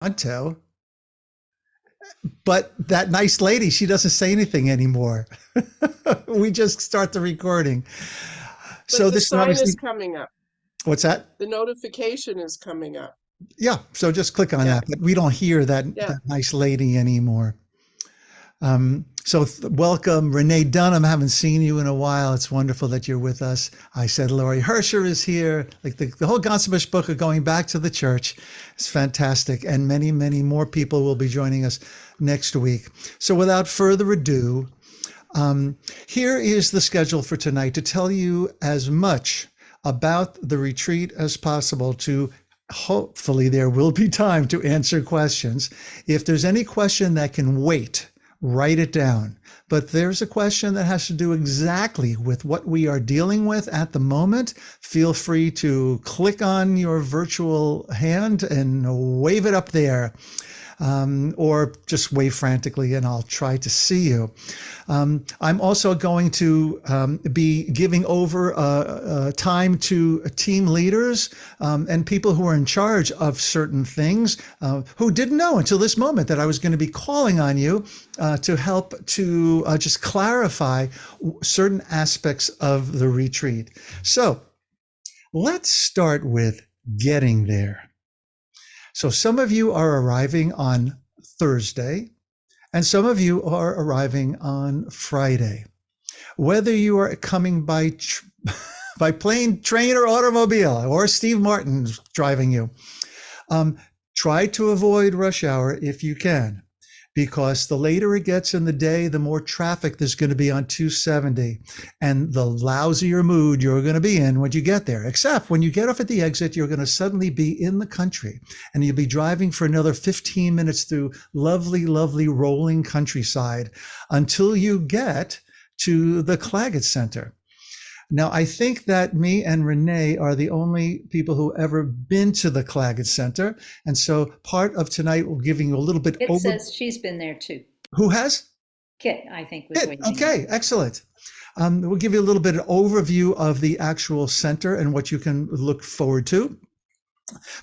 Until, but that nice lady, she doesn't say anything anymore. We just start the recording. But So the this is sign obviously, is coming up. what's that? The notification is coming up. Yeah, so just click on Yeah. that, but we don't hear Yeah. that nice lady anymore. Welcome, Renee Dunham. Haven't seen you in a while. It's wonderful that you're with us. I said Laurie Hersher is here. Like the whole Gospelish book of going back to the church is fantastic, and many, many more people will be joining us next week. So without further ado, here is the schedule for tonight to tell you as much about the retreat as possible to hopefully there will be time to answer questions. If there's any question that can wait, write it down. But there's a question that has to do exactly with what we are dealing with at the moment. Feel free to click on your virtual hand and wave it up there. Or just wave frantically and I'll try to see you. I'm also going to be giving over time to team leaders and people who are in charge of certain things who didn't know until this moment that I was going to be calling on you to help to just clarify certain aspects of the retreat. So let's start with getting there. So some of you are arriving on Thursday, and some of you are arriving on Friday. Whether you are coming by by plane, train, or automobile, or Steve Martin's driving you, try to avoid rush hour if you can, because the later it gets in the day, the more traffic there's going to be on 270 and the lousier mood you're going to be in when you get there. Except when you get off at the exit, you're going to suddenly be in the country and you'll be driving for another 15 minutes through lovely, lovely rolling countryside until you get to the Claggett Center. Now, I think that me and Renee are the only people who ever been to the Claggett Center. And so part of tonight, we're giving you a little bit It over. says she's been there too. Who has? Kit, I think, was It. waiting. Okay, excellent. We'll give you a little bit of overview of the actual center and what you can look forward to.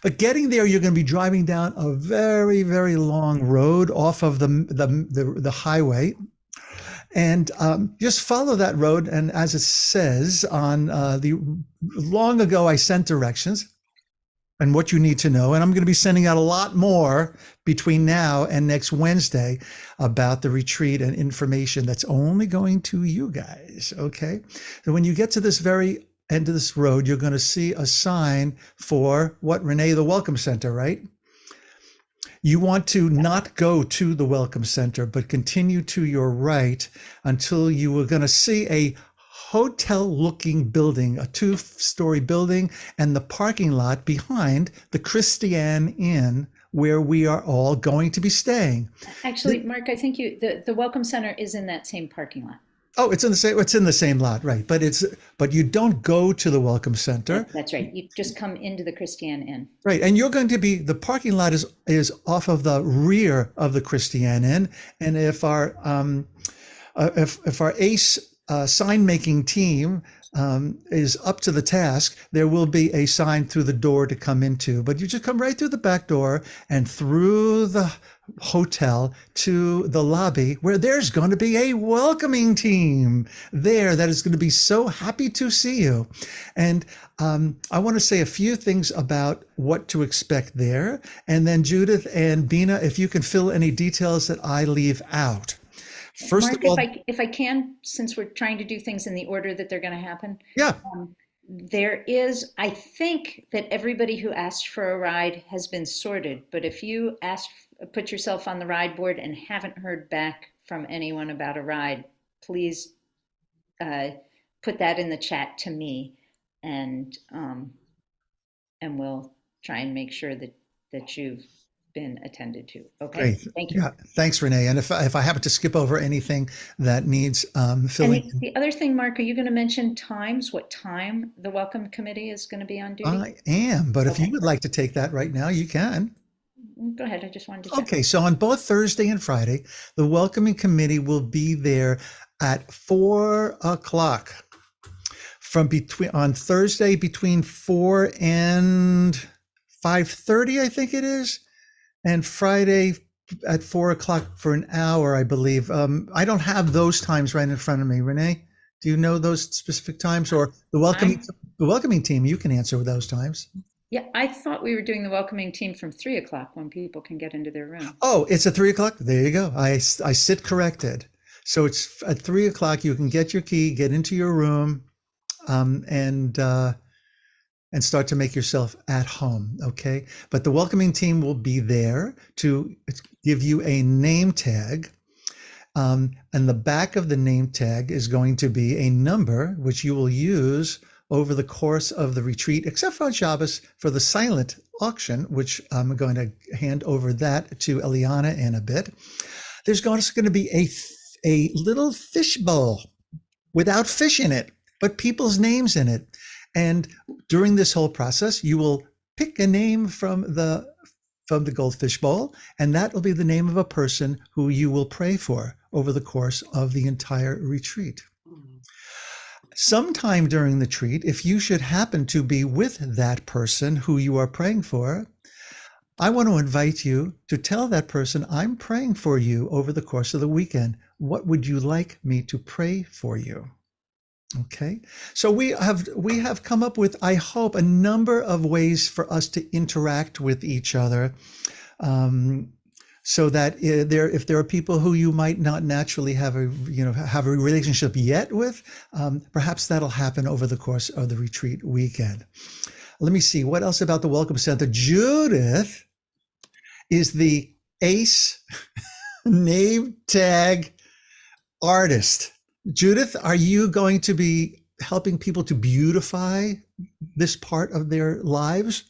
But getting there, you're going to be driving down a very, very long road off of the highway. And just follow that road. And as it says on the long ago, I sent directions and what you need to know. And I'm going to be sending out a lot more between now and next Wednesday about the retreat and information that's only going to you guys. Okay. So when you get to this very end of this road, you're going to see a sign for what, Renee, the Welcome Center, right? You want to not go to the Welcome Center, but continue to your right until you are going to see a hotel-looking building, a two-story building, and the parking lot behind the Christiane Inn, where we are all going to be staying. Actually, Mark, I think the Welcome Center is in that same parking lot. Oh, it's in the same lot, right? But you don't go to the Welcome Center. That's right. You just come into the Christiane Inn. Right, and you're going to be, the parking lot is off of the rear of the Christiane Inn, and if our ACE sign making team is up to the task, there will be a sign through the door to come into. But you just come right through the back door and through the hotel to the lobby where there's going to be a welcoming team there that is going to be so happy to see you. And I want to say a few things about what to expect there. And then Judith and Bina, if you can fill any details that I leave out. First Mark, of all, if I can, since we're trying to do things in the order that they're going to happen. yeah. There is, I think that everybody who asked for a ride has been sorted, but if you put yourself on the ride board and haven't heard back from anyone about a ride, please put that in the chat to me, and we'll try and make sure that you've been attended to. Okay. Great. Thank you. Yeah. Thanks, Renee. And if I happen to skip over anything that needs filling. And the other thing, Mark, are you going to mention times, what time the Welcome Committee is going to be on duty? I am, but if you would like to take that right now, you can. Go ahead. I just wanted to check. Okay. So on both Thursday and Friday, the Welcoming Committee will be there at 4 o'clock. On Thursday between 4 and 5:30, I think it is. and Friday at 4 o'clock for an hour, I believe. I don't have those times right in front of me. Renee, do you know those specific times, or the welcoming team? You can answer with those times. Yeah, I thought we were doing the welcoming team from 3 o'clock when people can get into their room. Oh, it's at 3 o'clock. There you go. I sit corrected. So it's at 3 o'clock. You can get your key, get into your room, um, and uh, and start to make yourself at home. Okay. But the welcoming team will be there to give you a name tag. And the back of the name tag is going to be a number which you will use over the course of the retreat, except for on Shabbos for the silent auction, which I'm going to hand over that to Eliana in a bit. There's also going to be a little fish bowl without fish in it, but people's names in it. And during this whole process, you will pick a name from the goldfish bowl, and that will be the name of a person who you will pray for over the course of the entire retreat. Sometime during the retreat, if you should happen to be with that person who you are praying for, I want to invite you to tell that person, I'm praying for you over the course of the weekend. What would you like me to pray for you? Okay, so we have come up with, I hope, a number of ways for us to interact with each other, so that if there are people who you might not naturally have a relationship yet with, perhaps that'll happen over the course of the retreat weekend. Let me see what else about the Welcome Center. Judith is the ace name tag artist. Judith, are you going to be helping people to beautify this part of their lives?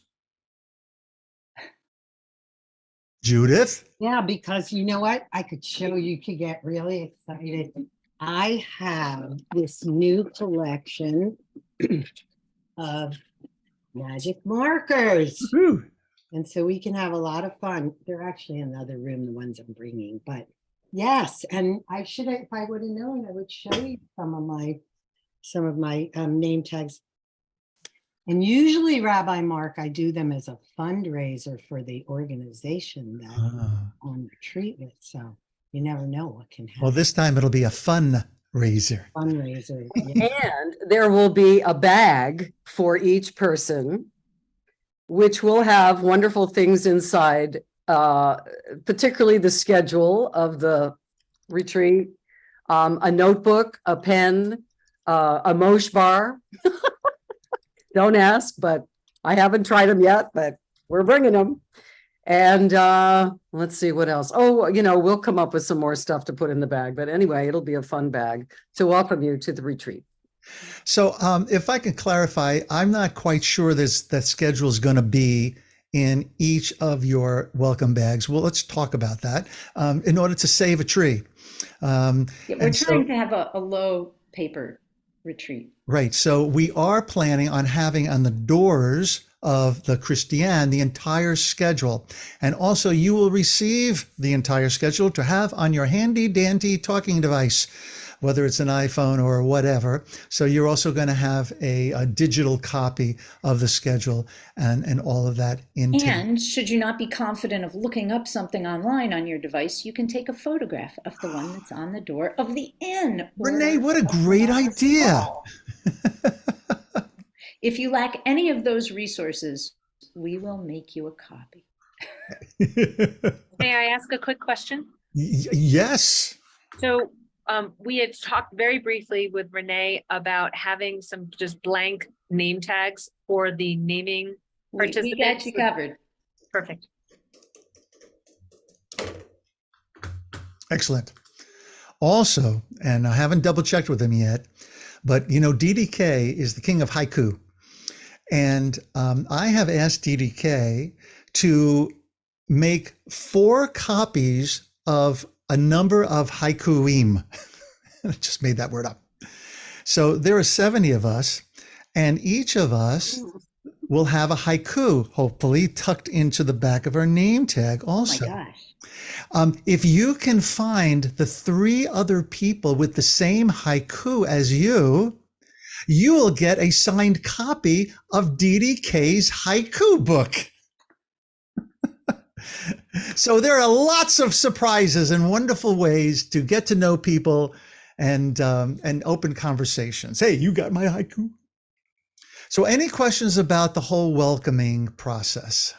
Judith? Yeah, because you know what? I could show you could get really excited. I have this new collection of magic markers. Woo. And so we can have a lot of fun. They're actually in another room, the ones I'm bringing, but yes. And I should have, if I would have known, I would show you some of my name tags. And usually, Rabbi Mark, I do them as a fundraiser for the organization that I'm on retreat with. So you never know what can happen. Well, this time it'll be a fundraiser. Fundraiser. Yeah. And there will be a bag for each person, which will have wonderful things inside, particularly the schedule of the retreat, a notebook, a pen, a MOSh bar. Don't ask, but I haven't tried them yet, but we're bringing them. And let's see what else. Oh, we'll come up with some more stuff to put in the bag. But anyway, it'll be a fun bag to welcome you to the retreat. So if I can clarify, I'm not quite sure that schedule is going to be in each of your welcome bags. Well, let's talk about that in order to save a tree. We're trying to have a low paper retreat. Right. So we are planning on having on the doors of the Christiane the entire schedule. And also you will receive the entire schedule to have on your handy dandy talking device, whether it's an iPhone or whatever. So you're also going to have a digital copy of the schedule and all of that intact. And should you not be confident of looking up something online on your device, you can take a photograph of the one that's on the door of the inn. Renee, what a great idea. If you lack any of those resources, we will make you a copy. May I ask a quick question? Yes. So we had talked very briefly with Renee about having some just blank name tags for the naming participants. We got you covered. Perfect. Excellent. Also, and I haven't double checked with him yet, but DDK is the king of haiku. And I have asked DDK to make 4 copies of a number of haikuim. I just made that word up. So there are 70 of us, and each of us will have a haiku, hopefully tucked into the back of our name tag also. Oh my gosh. If you can find the 3 other people with the same haiku as you will get a signed copy of DDK's haiku book. So there are lots of surprises and wonderful ways to get to know people and open conversations. Hey, you got my haiku? So any questions about the whole welcoming process?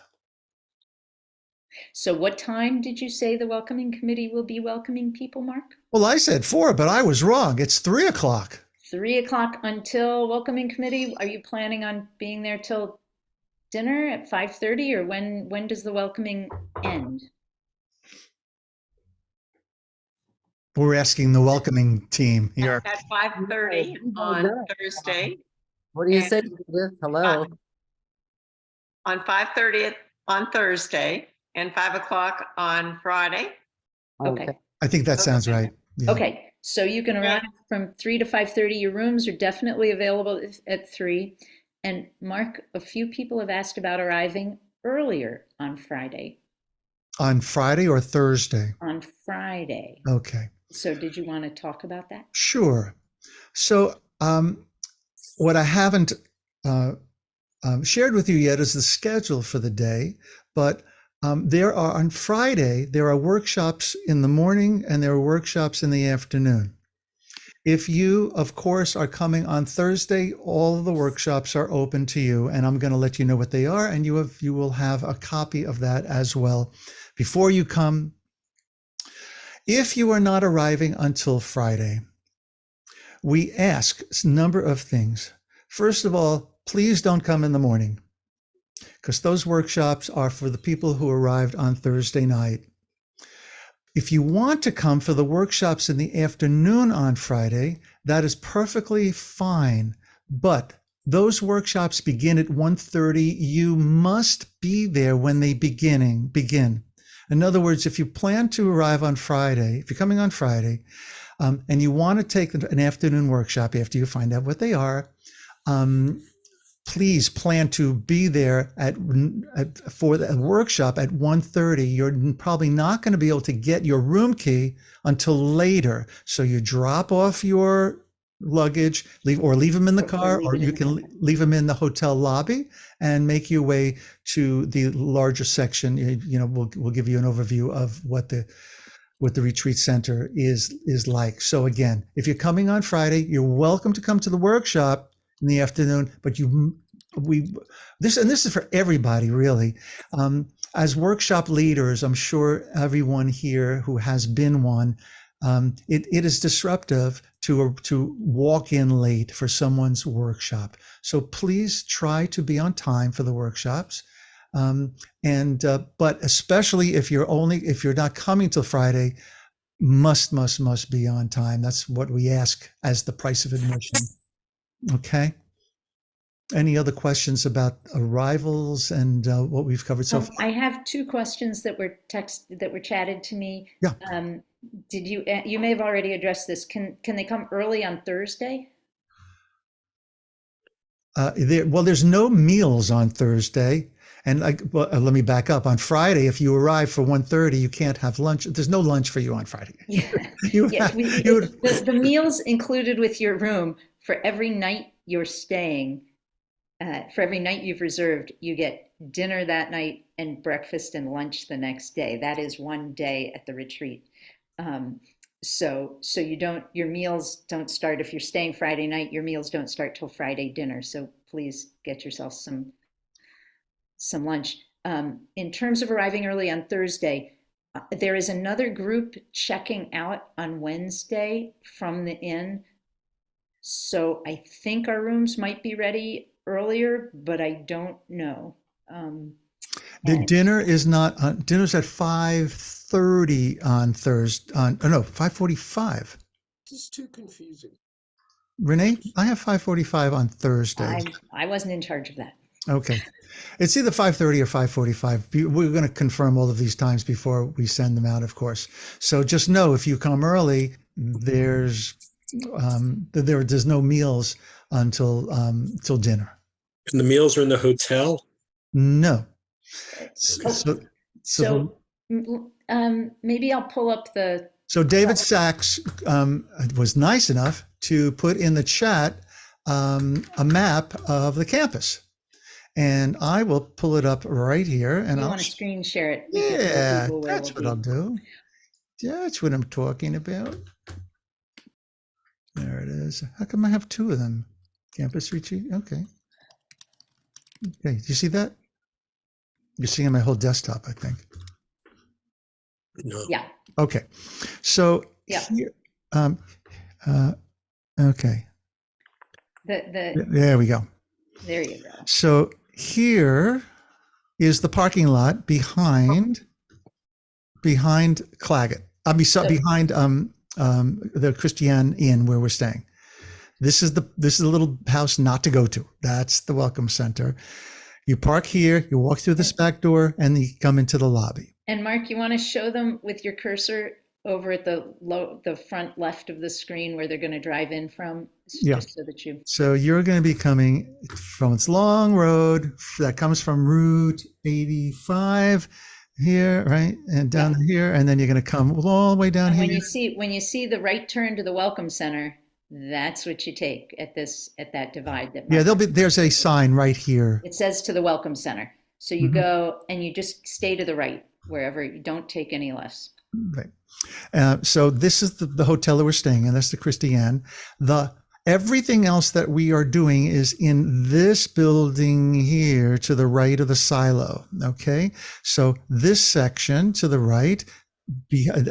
So what time did you say the welcoming committee will be welcoming people, Mark? Well, I said 4, but I was wrong. It's 3 o'clock. 3 o'clock until welcoming committee. Are you planning on being there till dinner at 5:30, or when does the welcoming end? We're asking the welcoming team here. At 5:30 on Thursday, What do you And- say, Judith? Hello? on 5:30 on Thursday, and 5 o'clock on Friday. Okay. I think that sounds right. Yeah. Okay, so you can arrive from 3 to 5:30. Your rooms are definitely available at 3. And Mark, a few people have asked about arriving earlier on Friday. On Friday or Thursday? On Friday. Okay. So did you want to talk about that? Sure. So what I haven't shared with you yet is the schedule for the day, but there are on Friday, there are workshops in the morning and there are workshops in the afternoon. If you, of course, are coming on Thursday, all of the workshops are open to you, and I'm going to let you know what they are, and you will have a copy of that as well before you come. If you are not arriving until Friday, we ask a number of things. First of all, please don't come in the morning, because those workshops are for the people who arrived on Thursday night. If you want to come for the workshops in the afternoon on Friday, that is perfectly fine. But those workshops begin at 1:30. You must be there when they begin. In other words, if you plan to arrive on Friday, if you're coming on Friday, and you want to take an afternoon workshop after you find out what they are, please plan to be there for the workshop at 1:30. You're probably not going to be able to get your room key until later. So you drop off your luggage, leave them in the car, or you can leave them in the hotel lobby and make your way to the larger section. We'll give you an overview of what the retreat center is like. So again, if you're coming on Friday, you're welcome to come to the workshop in the afternoon, but this is for everybody really. As workshop leaders, I'm sure everyone here who has been one, it is disruptive to walk in late for someone's workshop. So please try to be on time for the workshops. But especially if you're not coming till Friday, must be on time. That's what we ask as the price of admission. Okay. Any other questions about arrivals and what we've covered so far? I have 2 questions that were chatted to me. Yeah. Did you may have already addressed this. Can they come early on Thursday? There's no meals on Thursday. And let me back up. On Friday, if you arrive for 1:30, you can't have lunch. There's no lunch for you on Friday. Yeah. The meals included with your room for every night you're staying. For every night you've reserved, you get dinner that night and breakfast and lunch the next day. That is one day at the retreat. So your meals don't start if you're staying Friday night. Your meals don't start till Friday dinner. So please get yourself some lunch. In terms of arriving early on Thursday, there is another group checking out on Wednesday from the inn. So I think our rooms might be ready earlier, but I don't know. The dinner is not dinner's at 5:30 on Thursday. 5:45. This is too confusing. Renee, I have 5:45 on Thursday. I wasn't in charge of that. Okay. It's either 5:30 or 5:45. We're going to confirm all of these times before we send them out, of course. So just know if you come early, there's no meals until dinner. And the meals are in the hotel? No. So maybe I'll pull up the. So David Sachs was nice enough to put in the chat a map of the campus. And I will pull it up right here and You I'll, want to screen share it? We can tell yeah, people where that's we'll what I'll be. do. That's what I'm talking about. There it is. How come I have two of them? Campus retreat. Okay. Okay. Do you see that? You're seeing my whole desktop, I think. No. Yeah, Okay. So Yeah. here, okay. the There we go. there you go. So here is the parking lot behind Claggett. Behind the Christiane Inn where we're staying. This is the little house not to go to. That's the welcome center. You park here, you walk through this back door, and you come into the lobby. And Mark, you want to show them with your cursor over at the front left of the screen where they're going to drive in from, Yeah. just so that you. So you're going to be coming from this long road that comes from Route 85 here, right? And down here, and then you're going to come all the way down And here. when you see the right turn to the welcome center, that's what you take at that divide. That Yeah, Mark- there's a sign right here. It says to the welcome center. So you go and you just stay to the right wherever. You don't take any lefts. Right. So this is the hotel that we're staying in. That's the Christiane. Everything else that we are doing is in this building here to the right of the silo. Okay. So this section to the right,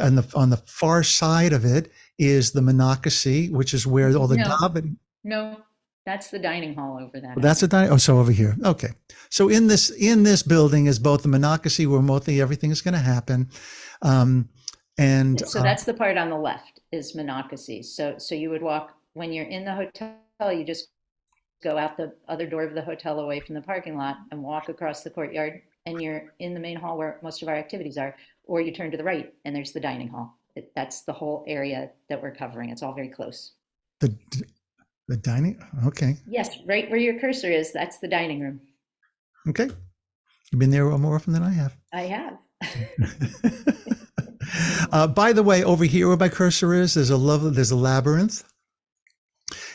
on the far side of it is the Monacacy, which is where all the No. davening. No, that's the dining hall over that. That's a dining. Oh, so over here. Okay. So in this building is both the Monacacy where mostly everything is going to happen. And so that's the part on the left is Monacacy. So you would walk when you're in the hotel, you just go out the other door of the hotel away from the parking lot and walk across the courtyard, and you're in the main hall where most of our activities are, or you turn to the right and there's the dining hall. That's the whole area that we're covering. It's all very close. The dining. Okay. Yes, right where your cursor is, that's the dining room. Okay. You've been there more often than I have. I have. By the way, over here where my cursor is, there's a labyrinth,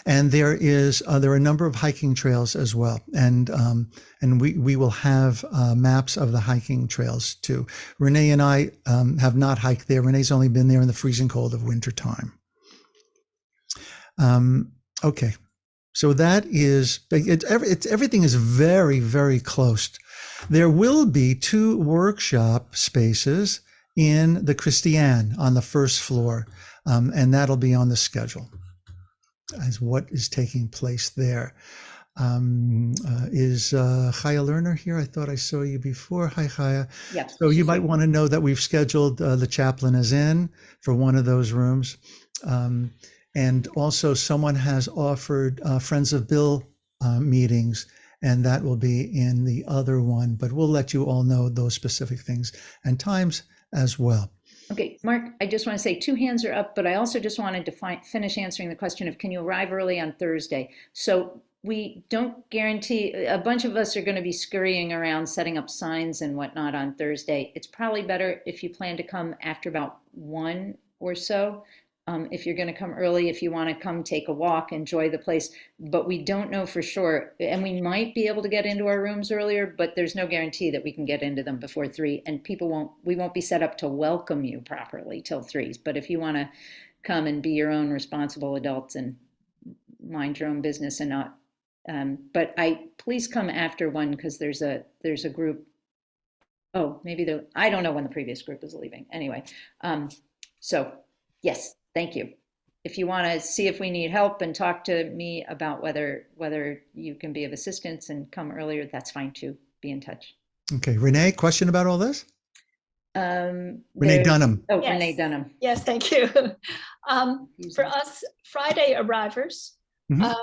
and there are a number of hiking trails as well, and we will have maps of the hiking trails too. Renee and I have not hiked there. Renee's only been there in the freezing cold of winter time. Okay, so that is everything is very, very close. There will be 2 workshop spaces in the Christiane on the first floor, and that'll be on the schedule as what is taking place there. Is Chaya Lerner here? I thought I saw you before. Hi, Chaya. Yeah. So you might want to know that we've scheduled the chaplain is in for one of those rooms. And also someone has offered Friends of Bill meetings, and that will be in the other one, but we'll let you all know those specific things and times as well. Okay, Mark, I just want to say 2 hands are up, but I also just wanted to finish answering the question of can you arrive early on Thursday? So we don't guarantee, a bunch of us are going to be scurrying around setting up signs and whatnot on Thursday. It's probably better if you plan to come after about 1 or so. If you're going to come early, if you want to come take a walk, enjoy the place, but we don't know for sure. And we might be able to get into our rooms earlier, but there's no guarantee that we can get into them before 3. And we won't be set up to welcome you properly till 3. But if you want to come and be your own responsible adults and mind your own business and not, but please come after 1 because there's a group. Oh, maybe I don't know when the previous group is leaving. Anyway, so yes. Thank you. If you want to see if we need help and talk to me about whether you can be of assistance and come earlier, that's fine too. Be in touch. Okay, Renee, question about all this? Renee Dunham. Oh, Yes. Renee Dunham. Yes, thank you. For us Friday arrivers, Mhm.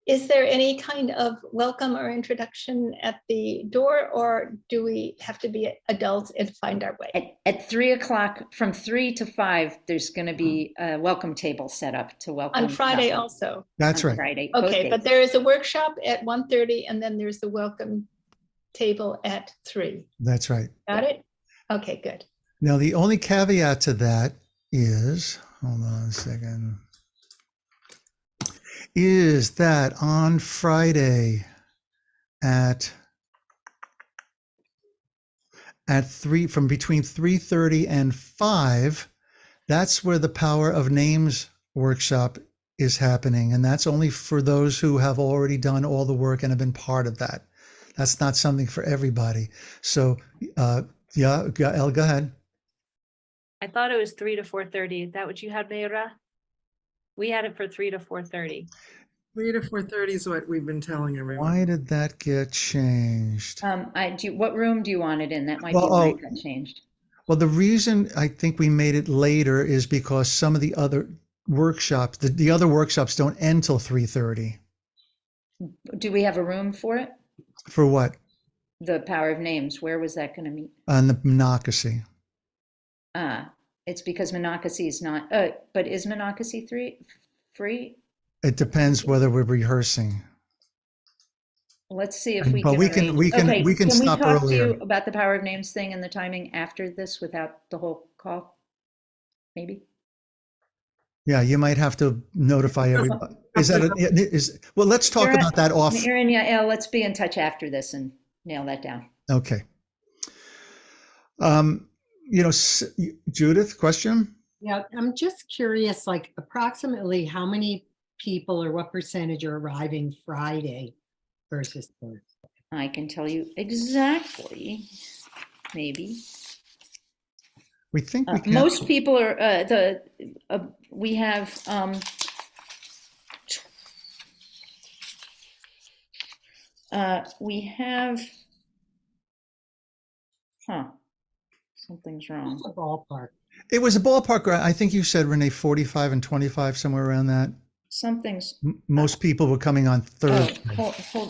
is there any kind of welcome or introduction at the door, or do we have to be adults and find our way? At 3 o'clock, from 3 to 5, there's going to be a welcome table set up to welcome. On Friday welcome also? That's on right. Friday, both Okay, but days. there is a workshop at 1:30 and then there's the welcome table at 3. That's right. Got it? Okay, good. Now, the only caveat to that is, hold on a second, is that on Friday, at from between 3:30 and 5. That's where the Power of Names workshop is happening. And that's only for those who have already done all the work and have been part of that. That's not something for everybody. So, yeah, El, go ahead. I thought it was 3 to 4:30. Is that what you had, Mayra? We had it for 3 to 4:30. 3 to 4:30 is what we've been telling everyone. Why did that get changed? What room do you want it in? That might Well, be why it got changed. Well, the reason I think we made it later is because some of the other workshops, the other workshops don't end till 3:30. Do we have a room for it? For what? The Power of Names. Where was that going to meet? On the Monocacy. It's because Monocacy is not, but is Monocacy free? It depends whether we're rehearsing. Let's see if we But can. we can- arrange- we can- Okay, we can stop talk to earlier. you about the Power of Names thing and the timing after this without the whole call? Maybe? Yeah, you might have to notify everybody. Well, let's talk Mira- about that off. Mira and Yael, let's be in touch after this and nail that down. Okay. Judith, question? Yeah, I'm just curious, like approximately how many people or what percentage are arriving Friday versus Thursday? I can tell you exactly, maybe. We think we can. Most people are, we have, something's wrong. What's the ballpark? It was a ballpark. I think you said, Renee, 45 and 25, somewhere around that. Something's, Most people were coming on Thursday.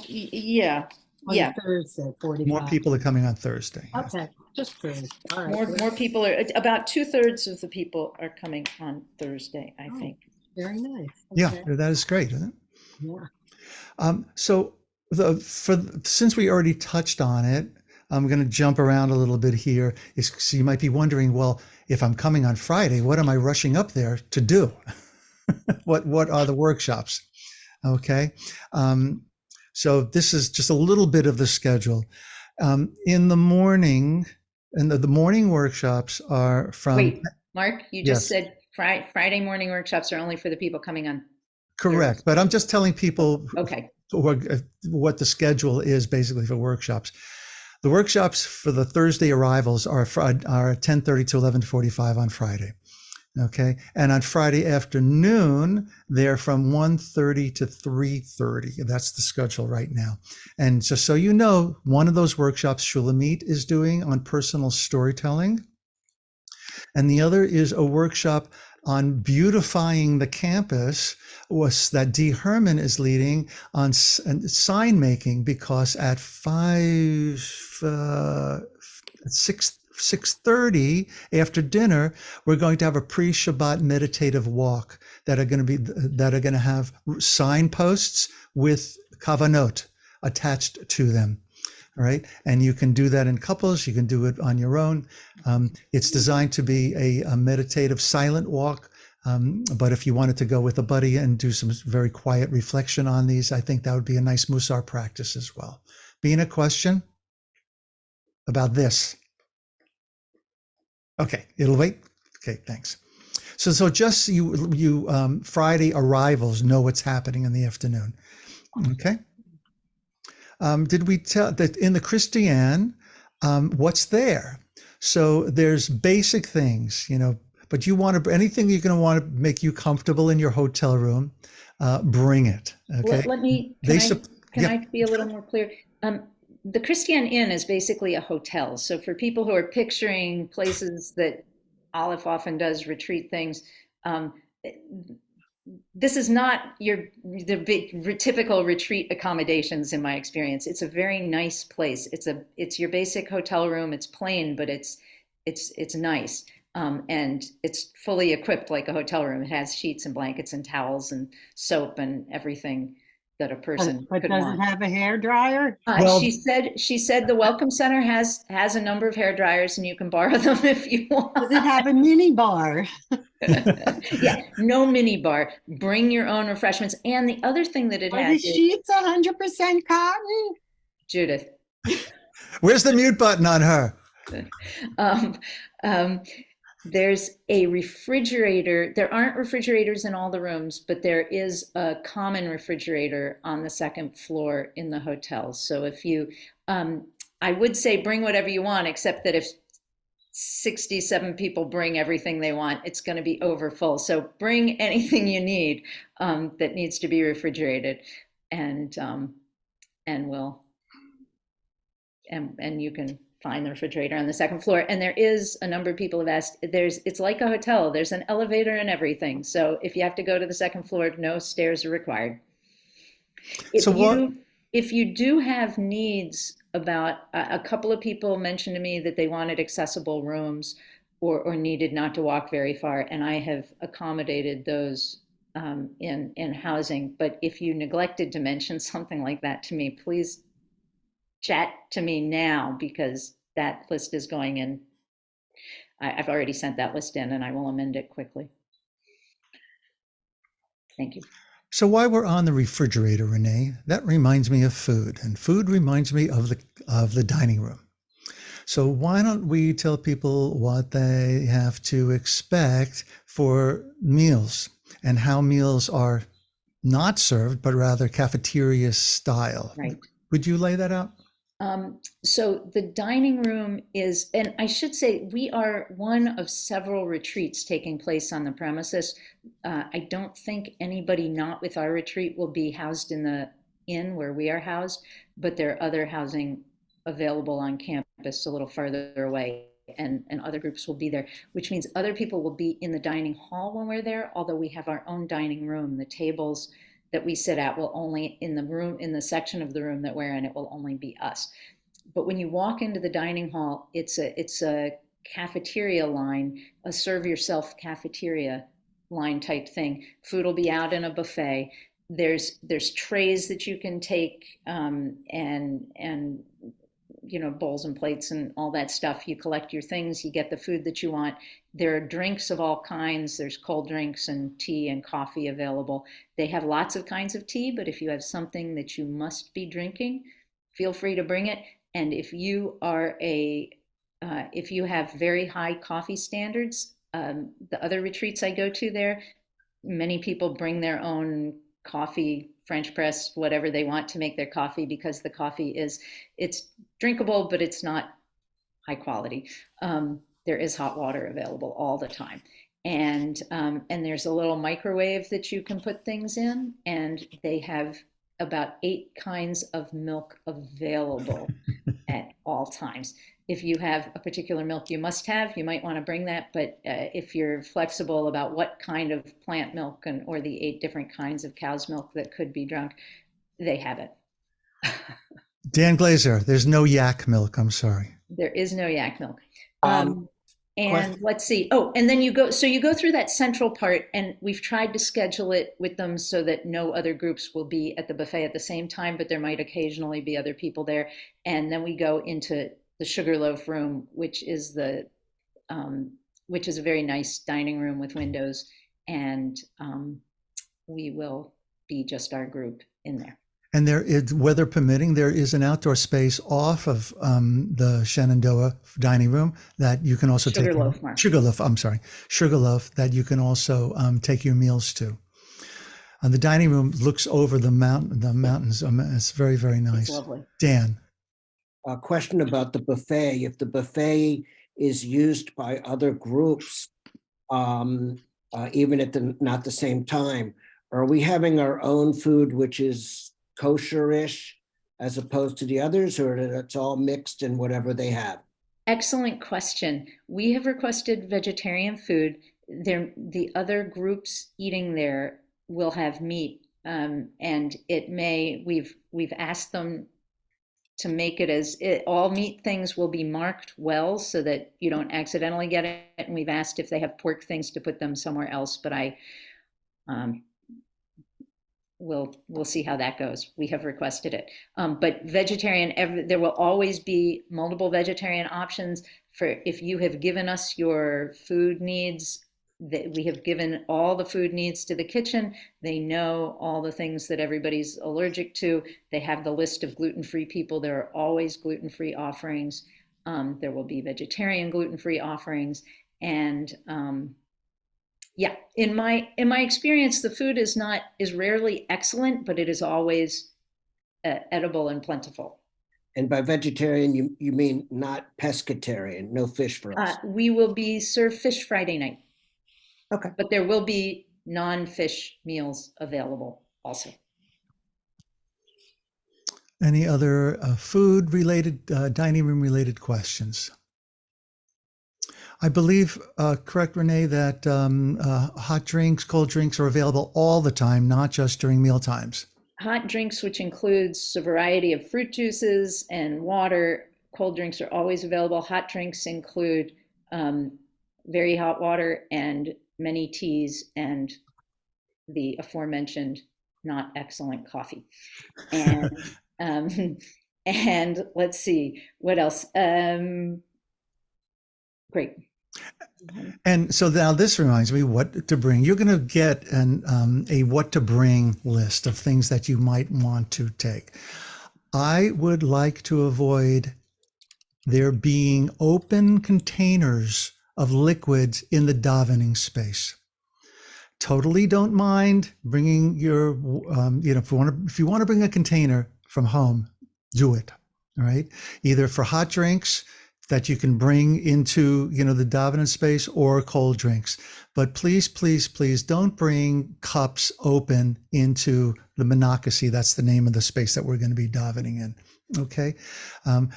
yeah, On yeah. Thursday, 45. More people are coming on Thursday. Okay, just curious. All right. More people are, about 2/3 of the people are coming on Thursday, I Oh. think. Very nice. Yeah, Okay. that is great, isn't it? Yeah. So since we already touched on it, I'm going to jump around a little bit here. So you might be wondering, well, if I'm coming on Friday, what am I rushing up there to do? What are the workshops? Okay. So this is just a little bit of the schedule. In the morning, and the morning workshops are from. Wait, Mark, you just Yes. said Friday morning workshops are only for the people coming on. Correct, but I'm just telling people Okay, what the schedule is basically for workshops. The workshops for the Thursday arrivals are 10:30 to 11:45 on Friday. Okay, and on Friday afternoon, they're from 1:30 to 3:30. That's the schedule right now. And just so you know, one of those workshops Shulamit is doing on personal storytelling, and the other is a workshop on beautifying the campus that Dee Herman is leading on sign making, because at 6:30 after dinner, we're going to have a pre-Shabbat meditative walk that are going to have signposts with kavanot attached to them. All right. And you can do that in couples. You can do it on your own. It's designed to be a meditative silent walk. But if you wanted to go with a buddy and do some very quiet reflection on these, I think that would be a nice Musar practice as well. Being a question about this. Okay, it'll wait. Okay, thanks. So just you Friday arrivals know what's happening in the afternoon. Okay. Did we tell that in the Christiane, what's there? So there's basic things, but you want to, anything you're going to want to make you comfortable in your hotel room, bring it. Okay. let me, can I be a little more clear? The Christiane Inn is basically a hotel. So for people who are picturing places that Aleph often does retreat things, this is not the big typical retreat accommodations in my experience. It's a very nice place. It's your basic hotel room. It's plain, but it's nice. And it's fully equipped like a hotel room. It has sheets and blankets and towels and soap and everything that a person But could does want. it have a hair dryer? Well- She said the Welcome Center has a number of hair dryers and you can borrow them if you want. Does it have a mini bar? Yeah, no mini bar. Bring your own refreshments. And the other thing that it Are the has is, sheets 100% cotton? Judith. Where's the mute button on her? Um, um, there's a refrigerator. There aren't refrigerators in all the rooms, but there is a common refrigerator on the second floor in the hotel. So if you, I would say bring whatever you want, except that if 67 people bring everything they want, it's going to be over full. So bring anything you need that needs to be refrigerated, and we'll and you can find the refrigerator on the second floor. And there is a number of people have asked, it's like a hotel, there's an elevator and everything. So if you have to go to the second floor, no stairs are required. If you do have needs about, a couple of people mentioned to me that they wanted accessible rooms or needed not to walk very far, and I have accommodated those in housing. But if you neglected to mention something like that to me, please chat to me now, because that list is going in. I've already sent that list in, and I will amend it quickly. Thank you. So while we're on the refrigerator, Renee, that reminds me of food, and food reminds me of the dining room. So why don't we tell people what they have to expect for meals and how meals are not served, but rather cafeteria style. Right. Would you lay that out? So the dining room is, and I should say, we are one of several retreats taking place on the premises. I don't think anybody not with our retreat will be housed in the inn where we are housed, but there are other housing available on campus a little farther away, and other groups will be there, which means other people will be in the dining hall when we're there, although we have our own dining room. The tables that we sit at will only in the section of the room that we're in, it will only be us. But when you walk into the dining hall, it's a cafeteria line, a serve yourself cafeteria line type thing. Food will be out in a buffet. There's trays that you can take, and bowls and plates and all that stuff. You collect your things, you get the food that you want. There are drinks of all kinds. There's cold drinks and tea and coffee available. They have lots of kinds of tea, but if you have something that you must be drinking, feel free to bring it. And if you are if you have very high coffee standards, the other retreats I go to there, many people bring their own coffee, French press, whatever they want to make their coffee, because the coffee it's drinkable, but it's not high quality. There is hot water available all the time. And there's a little microwave that you can put things in, and they have about 8 kinds of milk available at all times. If you have a particular milk you must have, you might want to bring that. But if you're flexible about what kind of plant milk or the 8 different kinds of cow's milk that could be drunk, they have it. Dan Glazer, there's no yak milk. I'm sorry. There is no yak milk. And let's see. Oh, and then you go through that central part, and we've tried to schedule it with them so that no other groups will be at the buffet at the same time, but there might occasionally be other people there. And then we go into the Sugarloaf room, which is a very nice dining room with windows, and we will be just our group in there. And there is, weather permitting, there is an outdoor space off of the Shenandoah dining room that you can also Sugarloaf, Sugarloaf, that you can also take your meals to. And the dining room looks over the mountains. It's very, very nice. It's lovely. Dan. A question about the buffet. If the buffet is used by other groups, even at not the same time, are we having our own food, which is kosher-ish as opposed to the others, or it's all mixed in whatever they have? Excellent question. We have requested vegetarian food. The other groups eating there will have meat, and we've asked them to make it all meat things will be marked well so that you don't accidentally get it. And we've asked if they have pork things to put them somewhere else, but we'll see how that goes. We have requested it. But vegetarian, there will always be multiple vegetarian options. For if you have given us your food needs, we have given all the food needs to the kitchen. They know all the things that everybody's allergic to. They have the list of gluten-free people. There are always gluten-free offerings. There will be vegetarian gluten-free offerings. And yeah, in my experience, the food is rarely excellent, but it is always edible and plentiful. And by vegetarian, you mean not pescatarian, no fish for us? We will be served fish Friday night. Okay. But there will be non-fish meals available also. Any other food-related, dining room-related questions? I believe, correct, Renee, that hot drinks, cold drinks are available all the time, not just during meal times. Hot drinks, which includes a variety of fruit juices and water. Cold drinks are always available. Hot drinks include very hot water and many teas and the aforementioned not excellent coffee. And and let's see what else. Great. And so now this reminds me what to bring. You're going to get a what to bring list of things that you might want to take. I would like to avoid there being open containers of liquids in the davening space. Totally don't mind bringing your, if you want to bring a container from home, do it. All right. Either for hot drinks that you can bring into, the davening space, or cold drinks. But please, please, please don't bring cups open into the monocracy. That's the name of the space that we're going to be davening in. Okay.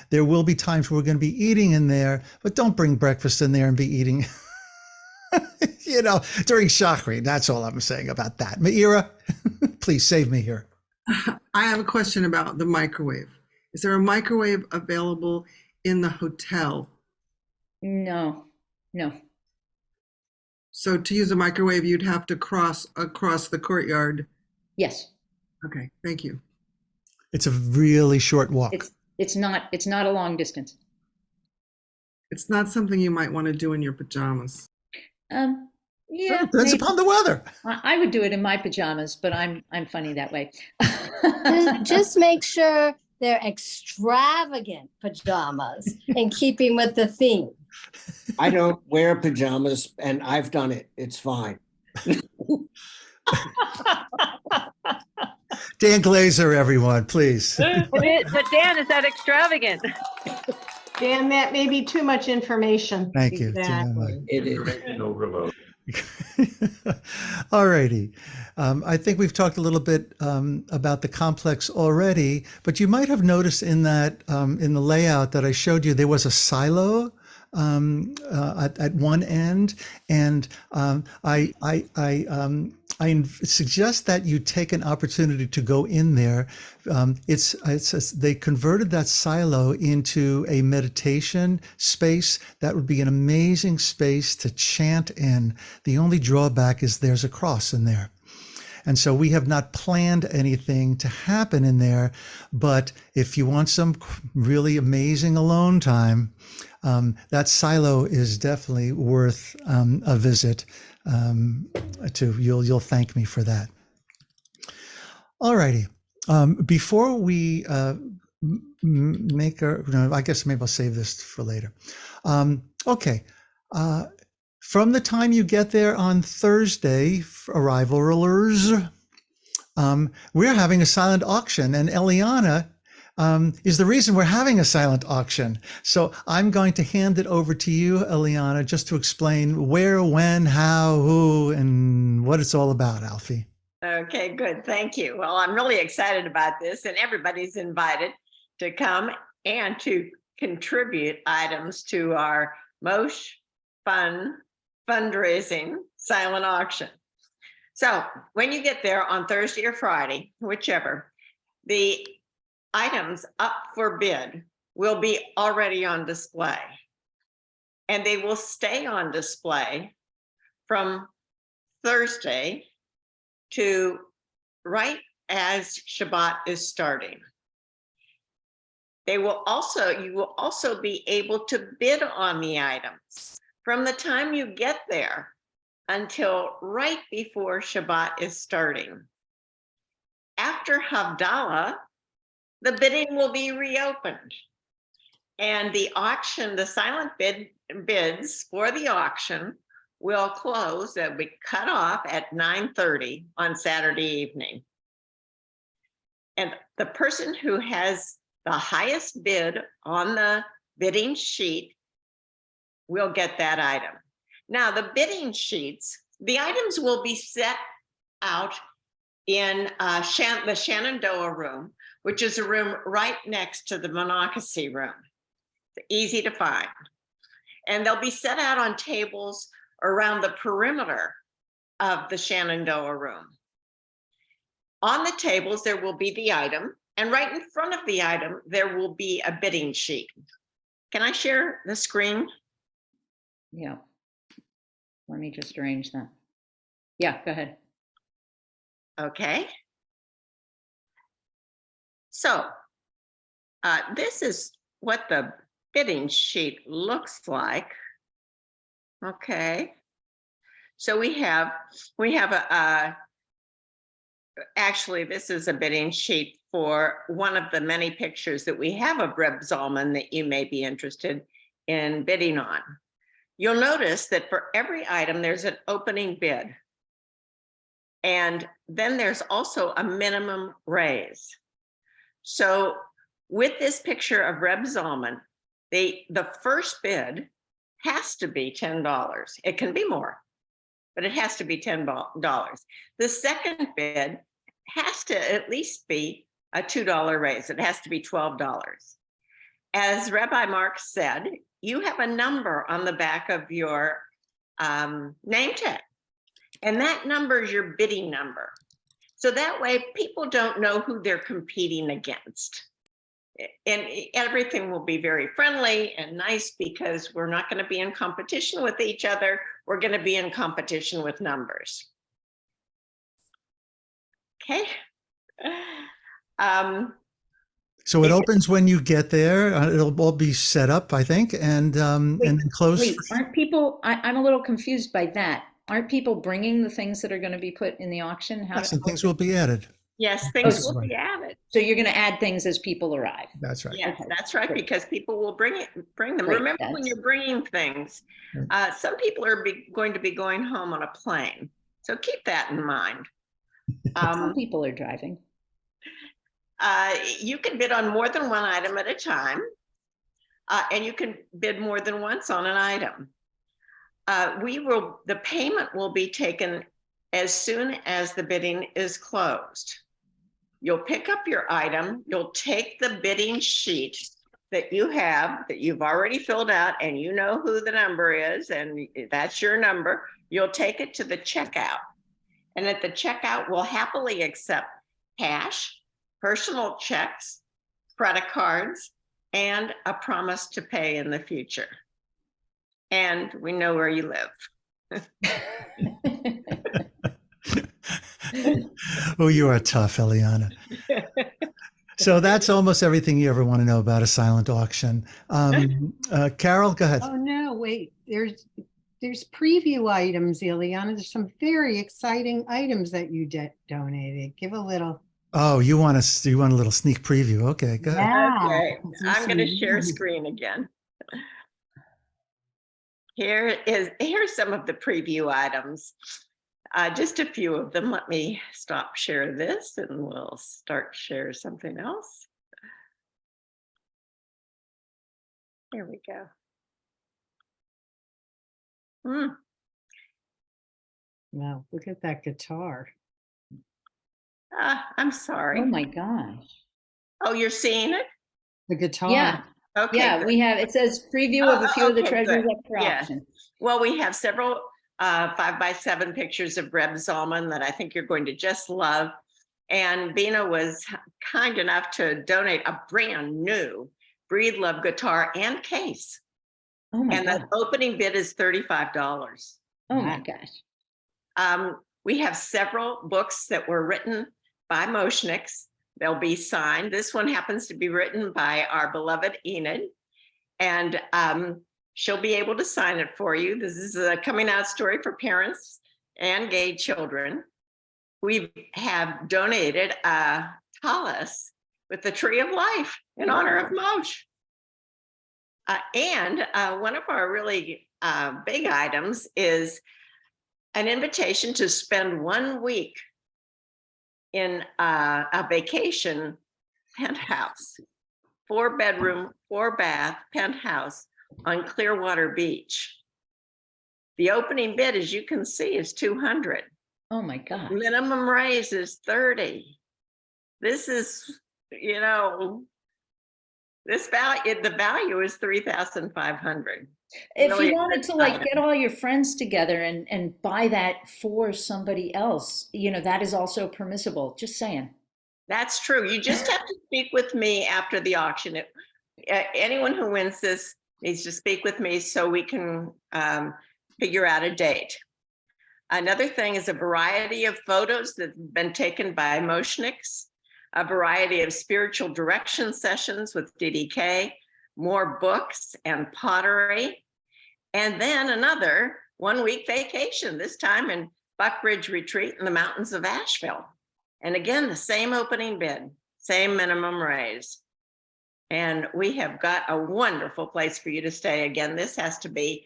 There will be times we're going to be eating in there, but don't bring breakfast in there and be eating, during Shachri. That's all I'm saying about that. Meira, please save me here. I have a question about the microwave. Is there a microwave available in the hotel? No. So to use a microwave, you'd have to cross across the courtyard. Yes. Okay, thank you. It's a really short walk. It's not a long distance. It's not something you might want to do in your pajamas. Yeah. Depends upon the weather. I would do it in my pajamas, but I'm funny that way. Just make sure they're extravagant pajamas in keeping with the theme. I don't wear pajamas, and I've done it. It's fine. Dan Glazer, everyone, please. But Dan, is that extravagant? Dan, that may be too much information. Thank you. Exactly. It is. No remote. All righty. I think we've talked a little bit about the complex already, but you might have noticed in that in the layout that I showed you, there was a silo at one end, and I suggest that you take an opportunity to go in there. They converted that silo into a meditation space. That would be an amazing space to chant in. The only drawback is there's a cross in there. And so we have not planned anything to happen in there, but if you want some really amazing alone time, that silo is definitely worth a visit. You'll thank me for that. All righty. Before we I guess maybe I'll save this for later. Okay. From the time you get there on Thursday, arrivalers, we're having a silent auction, and Eliana is the reason we're having a silent auction. So I'm going to hand it over to you, Eliana, just to explain where, when, how, who, and what it's all about, Alfie. Okay, good. Thank you. Well, I'm really excited about this, and everybody's invited to come and to contribute items to our MOSh fundraising silent auction. So when you get there on Thursday or Friday, whichever, the items up for bid will be already on display, and they will stay on display from Thursday to right as Shabbat is starting. You will also be able to bid on the items from the time you get there until right before Shabbat is starting. After Havdalah, the bidding will be reopened. And the auction, the silent bids for the auction will close, they'll be cut off at 9:30 on Saturday evening. And the person who has the highest bid on the bidding sheet will get that item. Now, the bidding sheets, the items will be set out in the Shenandoah room, which is a room right next to the Monocacy room. It's easy to find. And they'll be set out on tables around the perimeter of the Shenandoah room. On the tables, there will be the item, and right in front of the item, there will be a bidding sheet. Can I share the screen? Yeah. Let me just arrange that. Yeah, go ahead. Okay. So this is what the bidding sheet looks like. Okay. So we have actually, this is a bidding sheet for one of the many pictures that we have of Reb Zalman that you may be interested in bidding on. You'll notice that for every item, there's an opening bid. And then there's also a minimum raise. So with this picture of Reb Zalman, the first bid has to be $10. It can be more, but it has to be $10. The second bid has to at least be a $2 raise. It has to be $12. As Rabbi Mark said, you have a number on the back of your name tag, and that number is your bidding number. So that way people don't know who they're competing against. And everything will be very friendly and nice because we're not going to be in competition with each other. We're going to be in competition with numbers. Okay. So it opens when you get there. It'll all be set up, I think, and then closed. Wait, aren't people, I'm a little confused by that. Aren't people bringing the things that are going to be put in the auction? How Yes, and things will be added. Yes, things will be added. So you're going to add things as people arrive. That's right. Yes, Okay, that's right, great. because people will bring them. Great, Remember, when you're bringing things, some people are going to be going home on a plane. So keep that in mind. Some people are driving. You can bid on more than one item at a time, and you can bid more than once on an item. The payment will be taken as soon as the bidding is closed. You'll pick up your item, you'll take the bidding sheet that you have, that you've already filled out, and you know who the number is, and that's your number. You'll take it to the checkout. And at the checkout, we'll happily accept cash, personal checks, credit cards, and a promise to pay in the future. And we know where you live. Oh, you are tough, Eliana. So that's almost everything you ever want to know about a silent auction. Carol, go ahead. Oh, no, wait, there's preview items, Ileana. There's some very exciting items that you donated. Give a little. Oh, you want a little sneak preview. Okay, good. Yeah. Okay, I'm going to share screen again. Here's some of the preview items. Just a few of them. Let me stop share this and we'll start share something else. There we go. Wow, look at that guitar. I'm sorry. Oh my gosh. Oh, you're seeing it? The guitar. Yeah. Okay. Yeah, good. we have, it says preview of a few of the okay, treasures good. up for Yeah. auction. Well, we have several 5x7 pictures of Reb Zalman that I think you're going to just love. And Bina was kind enough to donate a brand new Breed Love guitar and case. Oh my And God. the opening bid is $35. Oh my gosh. We have several books that were written by MOShniks. They'll be signed. This one happens to be written by our beloved Enid. And She'll be able to sign it for you. This is a coming out story for parents and gay children. We have donated a talus with the tree of life in honor of MOSh. And one of our really big items is an invitation to spend 1 week in a vacation penthouse, 4-bedroom, 4-bath penthouse on Clearwater Beach. The opening bid, as you can see, is 200. Oh my God. Minimum raise is 30. This is, this value, the value is 3,500. If Really you wanted to exciting. get all your friends together and buy that for somebody else, that is also permissible. Just saying. That's true. You just have to speak with me after the auction. Anyone who wins this needs to speak with me so we can figure out a date. Another thing is a variety of photos that have been taken by Moshniks, a variety of spiritual direction sessions with DDK, more books and pottery, and then another 1-week vacation, this time in Buck Ridge Retreat in the mountains of Asheville. And again, the same opening bid, same minimum raise. And we have got a wonderful place for you to stay. Again, this has to be,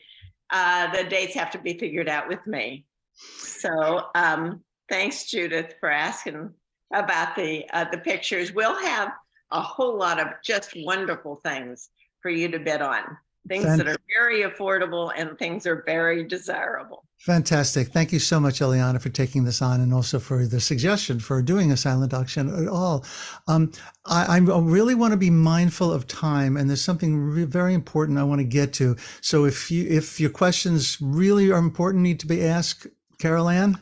the dates have to be figured out with me. So thanks, Judith, for asking about the pictures. We'll have a whole lot of just wonderful things for you to bid on. Things that are very affordable and things are very desirable. Fantastic. Thank you so much, Eliana, for taking this on and also for the suggestion for doing a silent auction at all. I really want to be mindful of time, and there's something very important I want to get to. So if your questions really are important, need to be asked, Carol Ann?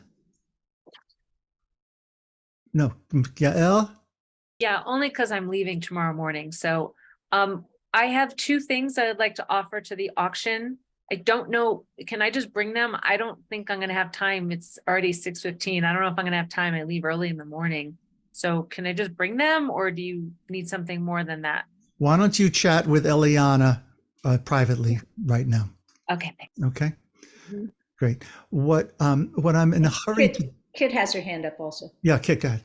No, Gael? Yeah, only because I'm leaving tomorrow morning. So I have 2 things that I'd like to offer to the auction. I don't know, can I just bring them? I don't think I'm gonna have time. It's already 6:15. I don't know if I'm gonna have time. I leave early in the morning. So can I just bring them, or do you need something more than that? Why don't you chat with Eliana privately right now? Okay. Okay, Mhm. great. What I'm in a hurry to, Kit has her hand up also. yeah, Kit, go ahead.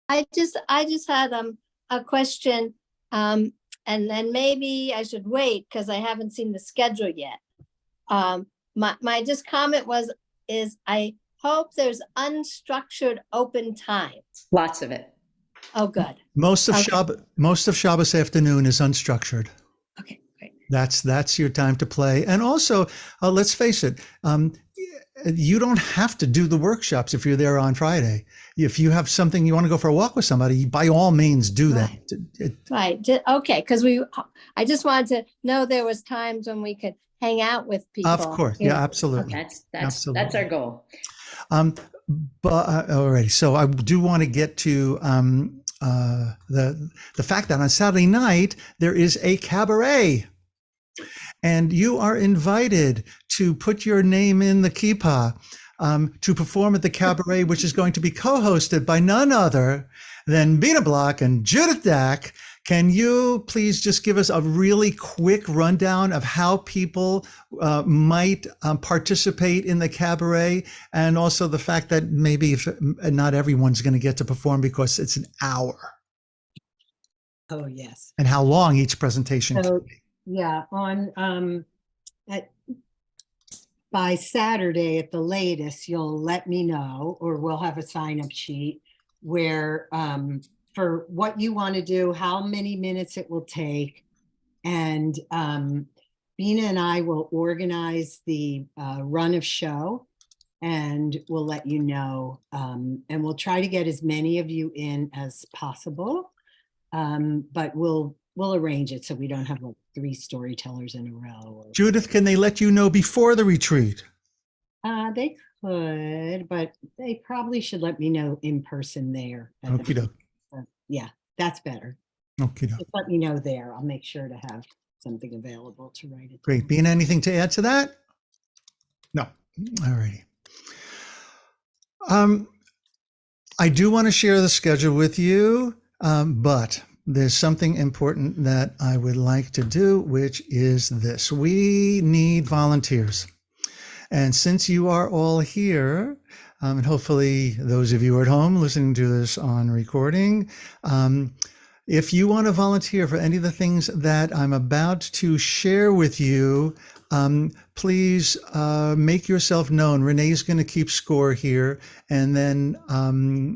I just had a question, and then maybe I should wait because I haven't seen the schedule yet. My just comment is I hope there's unstructured open time. Lots of it. Oh, good. Most of Okay. Shabbos afternoon is unstructured. Okay, great. That's your time to play. And also, let's face it, you don't have to do the workshops if you're there on Friday. If you have something you want to go for a walk with somebody, by all means do that. Right. Okay, because I just wanted to know there was times when we could hang out with people. Of course, yeah, absolutely. That's our goal. But alrighty, so I do want to get to the fact that on Saturday night there is a cabaret. And you are invited to put your name in the kippah to perform at the cabaret, which is going to be co-hosted by none other than Bina Block and Judith Dack. Can you please just give us a really quick rundown of how people might participate in the cabaret, and also the fact that maybe if not everyone's going to get to perform because it's an hour? Oh, yes. And how long each presentation So, can be. yeah, by Saturday at the latest, you'll let me know, or we'll have a sign-up sheet where for what you want to do, how many minutes it will take, and Bina and I will organize the run of show, and we'll let you know, and we'll try to get as many of you in as possible, but we'll arrange it so we don't have like 3 storytellers in a row. Judith, can they let you know before the retreat? They could, but they probably should let me know in person there. Okie doke. Yeah, that's better. Okie doke. Just let me know there. I'll make sure to have something available to write it. Great. Being anything to add to that? No. All righty. I do want to share the schedule with you, but there's something important that I would like to do, which is this. We need volunteers. And since you are all here, and hopefully those of you at home listening to this on recording, if you want to volunteer for any of the things that I'm about to share with you, please make yourself known. Renee's going to keep score here, and then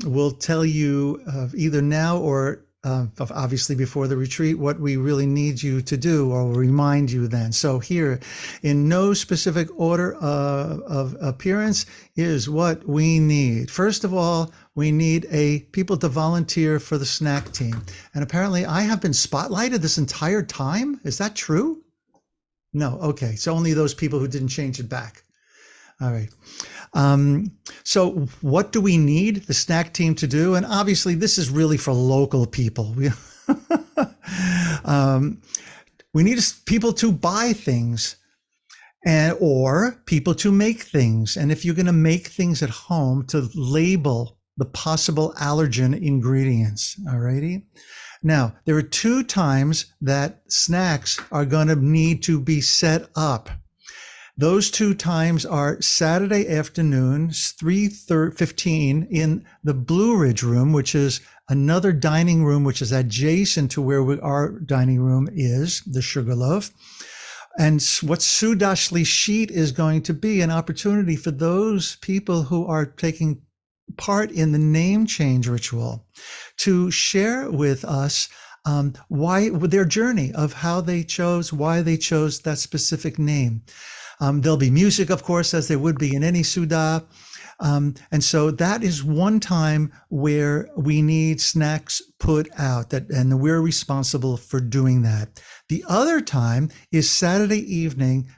we'll tell you either now or obviously before the retreat what we really need you to do, or we'll remind you then. So here, in no specific order of appearance, is what we need. First of all, we need people to volunteer for the snack team. And apparently I have been spotlighted this entire time. Is that true? No. Okay. So only those people who didn't change it back. All right. So what do we need the snack team to do? And obviously this is really for local people. We need people to buy things or people to make things. And if you're going to make things at home, to label the possible allergen ingredients. All righty. Now, there are 2 times that snacks are going to need to be set up. Those 2 times are Saturday afternoon, 3:15 in the Blue Ridge room, which is another dining room, which is adjacent to where our dining room is, the Sugarloaf. And what Sudash Lishit is going to be an opportunity for those people who are taking part in the name change ritual to share with us why their journey of why they chose that specific name. There'll be music, of course, as there would be in any Suda. And so that is one time where we need snacks put out, and we're responsible for doing that. The other time is Saturday evening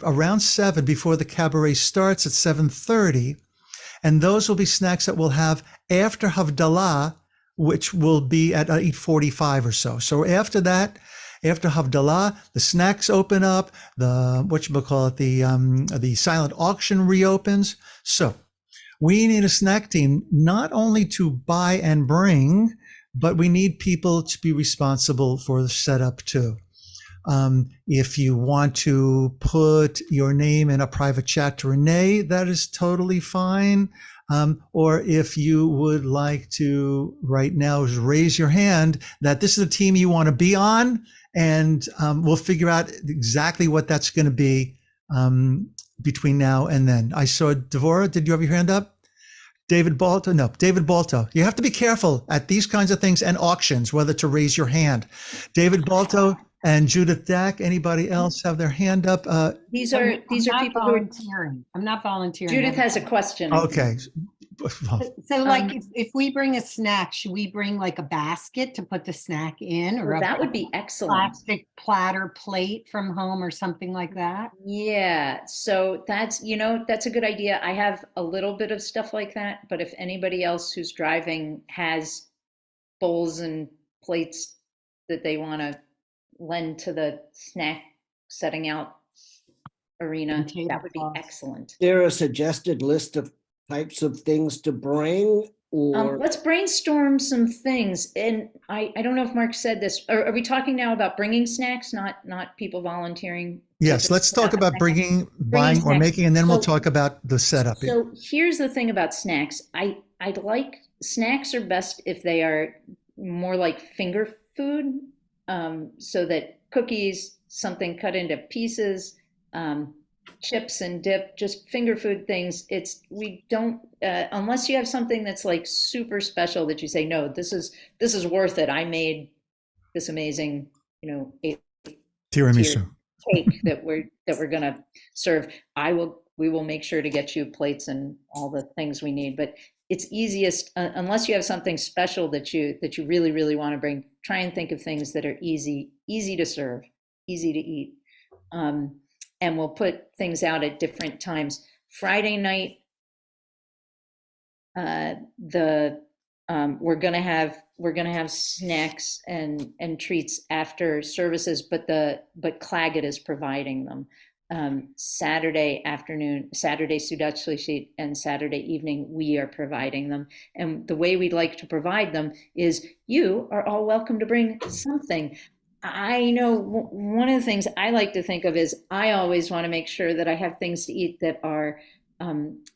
around 7, before the cabaret starts at 7:30. And those will be snacks that we'll have after Havdalah, which will be at 8:45 or so. So after that, after Havdalah, the snacks open up, the silent auction reopens. So we need a snack team, not only to buy and bring, but we need people to be responsible for the setup too. If you want to put your name in a private chat to Renee, that is totally fine. Or if you would like to right now raise your hand that this is a team you want to be on, and we'll figure out exactly what that's going to be between now and then. I saw Devorah, did you have your hand up? David Balto? No, David Balto. You have to be careful at these kinds of things and auctions, whether to raise your hand. David Balto and Judith Dack. Anybody else have their hand up? These are people who are volunteering. I'm not volunteering. Judith has a question. Okay. So like if we bring a snack, should we bring like a basket to put the snack in, or That would be excellent. plastic platter plate from home or something like that? Yeah, so that's a good idea. I have a little bit of stuff like that, but if anybody else who's driving has bowls and plates that they want to lend to the snack setting out arena, that would be excellent. Is there a suggested list of types of things to bring, or let's brainstorm some things. And I don't know if Mark said this. Are we talking now about bringing snacks, not people volunteering? Yes, let's talk about buying or making, and then we'll talk about the setup. So here's the thing about snacks. I'd like snacks are best if they are more like finger food, so that cookies, something cut into pieces, chips and dip, just finger food things. We don't unless you have something that's like super special that you say, no, this is worth it. I made this amazing, Tiramisu cake that we're gonna serve. We will make sure to get you plates and all the things we need. But it's easiest unless you have something special that you really, really want to bring. Try and think of things that are easy to serve, easy to eat. And we'll put things out at different times. Friday night, we're gonna have snacks and treats after services, but Claggett is providing them. Saturday afternoon, Saturday Sudatsli and Saturday evening, we are providing them. And the way we'd like to provide them is you are all welcome to bring something. I know one of the things I like to think of is I always want to make sure that I have things to eat that are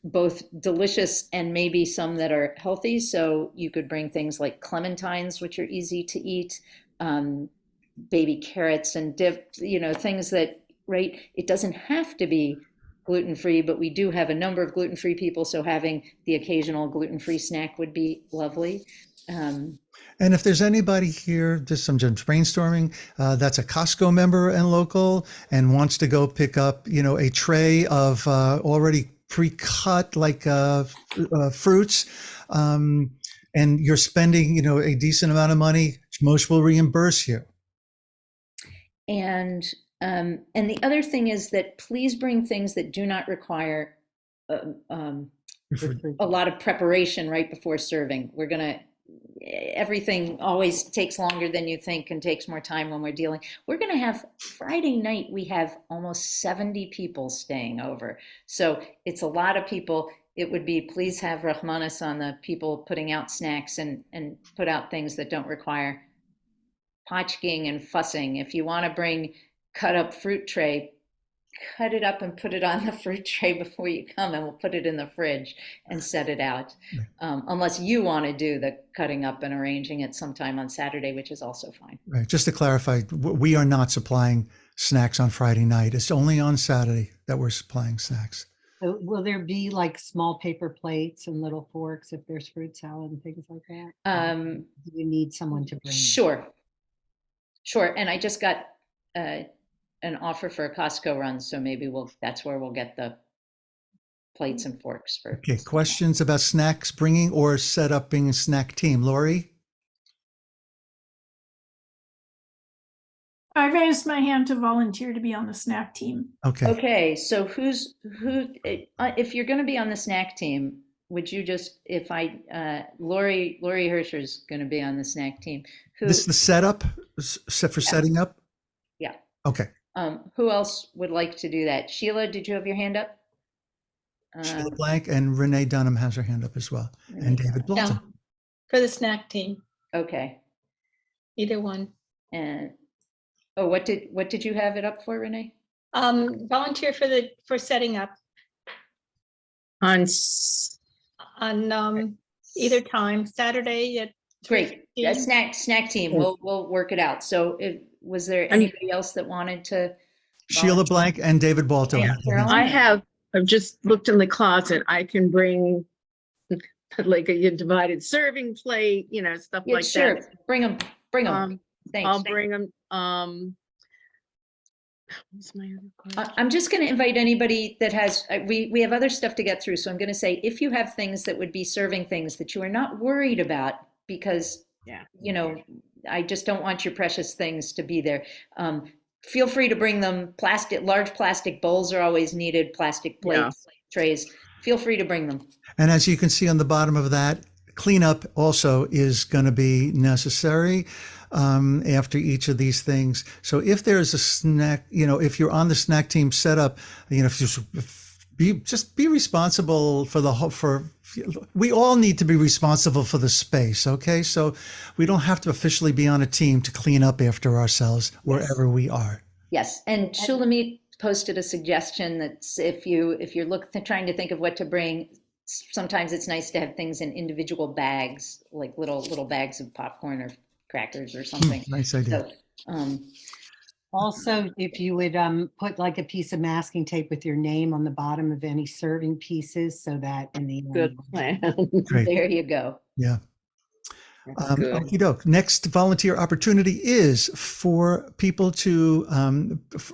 both delicious and maybe some that are healthy. So you could bring things like clementines, which are easy to eat, baby carrots and dip, things that, right? It doesn't have to be gluten-free, but we do have a number of gluten-free people. So having the occasional gluten-free snack would be lovely. And if there's anybody here, just some brainstorming, that's a Costco member and local and wants to go pick up, a tray of already pre-cut fruits, and you're spending, a decent amount of money, MOSh will reimburse you. And the other thing is that please bring things that do not require a lot of preparation right before serving. Everything always takes longer than you think and takes more time when we're dealing. We're going to have Friday night, we have almost 70 people staying over. So it's a lot of people. It would be, please have Rahmanis on the people putting out snacks and put out things that don't require potchking and fussing. If you want to bring cut up fruit tray, cut it up and put it on the fruit tray before you come, and we'll put it in the fridge and set it out. Unless you want to do the cutting up and arranging it sometime on Saturday, which is also fine. Right. Just to clarify, we are not supplying snacks on Friday night. It's only on Saturday that we're supplying snacks. So will there be like small paper plates and little forks if there's fruit salad and things like that? Do you need someone to bring? Sure. And I just got an offer for a Costco run, so maybe that's where we'll get the plates and forks for. Okay, questions about snacks bringing or set up being a snack team? Lori? I raised my hand to volunteer to be on the snack team. Okay, so if you're going to be on the snack team, would you just, Lori Hersher's going to be on the snack team. This is the setup for setting up? Yeah. Okay. Who else would like to do that? Sheila, did you have your hand up? Sheila Blank and Renee Dunham has her hand up as well. And David Bolton. Yeah, for the snack team, Okay. either one. And what did you have it up for, Renee? Volunteer for setting up On on either time, Saturday at Great. 3:15. Snack team. We'll work it out. So was there anybody else that wanted to? Sheila Blank and David Bolton. Yeah, I've just looked in the closet. I can bring like a divided serving plate, stuff like sure. that. Bring them. Thanks. I'll bring them. What's my other question? I'm just going to invite anybody that has, we have other stuff to get through. So I'm going to say, if you have things that would be serving things that you are not worried about, because, I just don't want your precious things to be there. Feel free to bring them. Large plastic bowls are always needed, plastic plates, trays. Feel free to bring them. And as you can see on the bottom of that, cleanup also is going to be necessary after each of these things. So if there's a snack, if you're on the snack team setup, just be responsible for we all need to be responsible for the space. Okay. So we don't have to officially be on a team to clean up after ourselves wherever we are. Yes. And Shulamit posted a suggestion that if you're trying to think of what to bring, sometimes it's nice to have things in individual bags, like little bags of popcorn or crackers or something. Nice idea. So, Also, if you would put like a piece of masking tape with your name on the bottom of any serving pieces, so that in the Good plan. Great. there you go. Yeah. Good. Okie doke. Next volunteer opportunity is for people to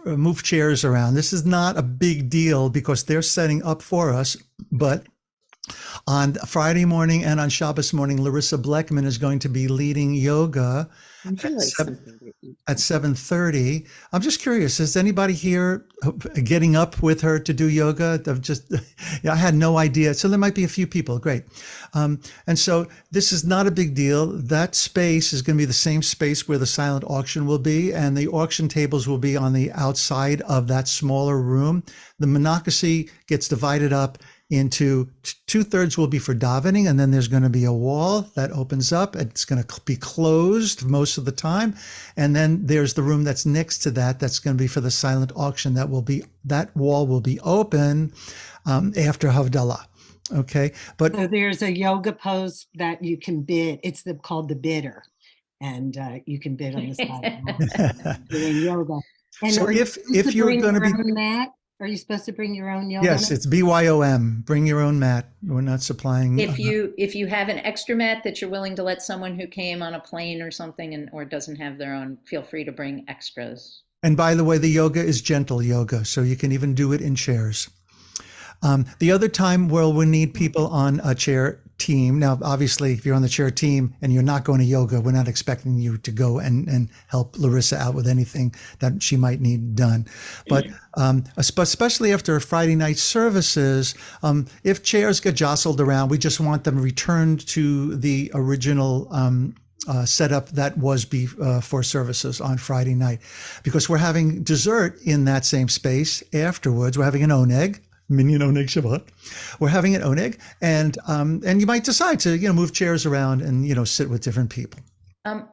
move chairs around. This is not a big deal because they're setting up for us, but On Friday morning and on Shabbos morning, Larissa Bleckman is going to be leading yoga Would you at like 7, something to eat? at 7:30. I'm just curious, is anybody here getting up with her to do yoga? I've just, yeah, I had no idea. So there might be a few people. Great. And so this is not a big deal. That space is going to be the same space where the silent auction will be, and the auction tables will be on the outside of that smaller room. The monocracy gets divided up into 2/3 will be for davening, and then there's going to be a wall that opens up. It's going to be closed most of the time, and then there's the room that's next to that. That's going to be for the silent auction. That wall will be open after Havdalah. Okay, but So there's a yoga pose that you can bid. It's called the bidder, and you can bid on the side doing yoga. And so are you if supposed to you're bring going to your be, own mat? Are you supposed to bring your own yoga yes, mat? it's BYOM. Bring your own mat. We're not supplying. If you have an extra mat that you're willing to let someone who came on a plane or something or doesn't have their own, feel free to bring extras. And by the way, the yoga is gentle yoga, so you can even do it in chairs. The other time where we need people on a chair team. Now, obviously, if you're on the chair team and you're not going to yoga, we're not expecting you to go and help Larissa out with anything that she might need done. But especially after Friday night services, if chairs get jostled around, we just want them returned to the original setup that was for services on Friday night, because we're having dessert in that same space afterwards. We're having an oneg. Minyan Oneg Shabbat. We're having an oneg, and you might decide to move chairs around and sit with different people.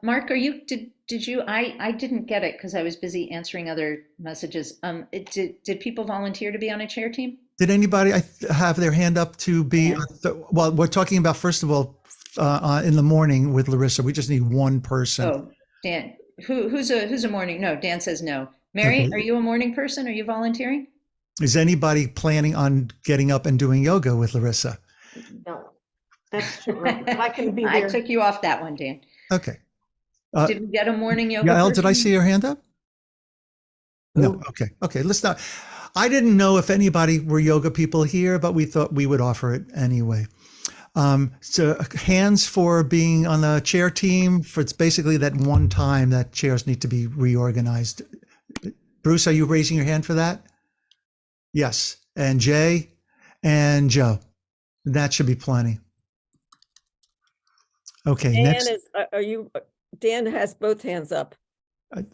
Mark, did you? I didn't get it because I was busy answering other messages. Did people volunteer to be on a chair team? Did anybody have their hand up to be? Well, we're talking about first of all in the morning with Larissa. We just need one person. Oh, Dan. Who's a morning? No, Dan says no. Mary, Okay. Are you a morning person? Are you volunteering? Is anybody planning on getting up and doing yoga with Larissa? No, that's too early. I can be I there. took you off that one, Dan. Okay. Did we get a morning yoga? Yael, did I person? see your hand up? No. Okay. Let's not. I didn't know if anybody were yoga people here, but we thought we would offer it anyway. So hands for being on the chair team. It's basically that one time that chairs need to be reorganized. Bruce, are you raising your hand for that? Yes. And Jay and Joe. That should be plenty. Okay. Dan Next. Dan has both hands up. I-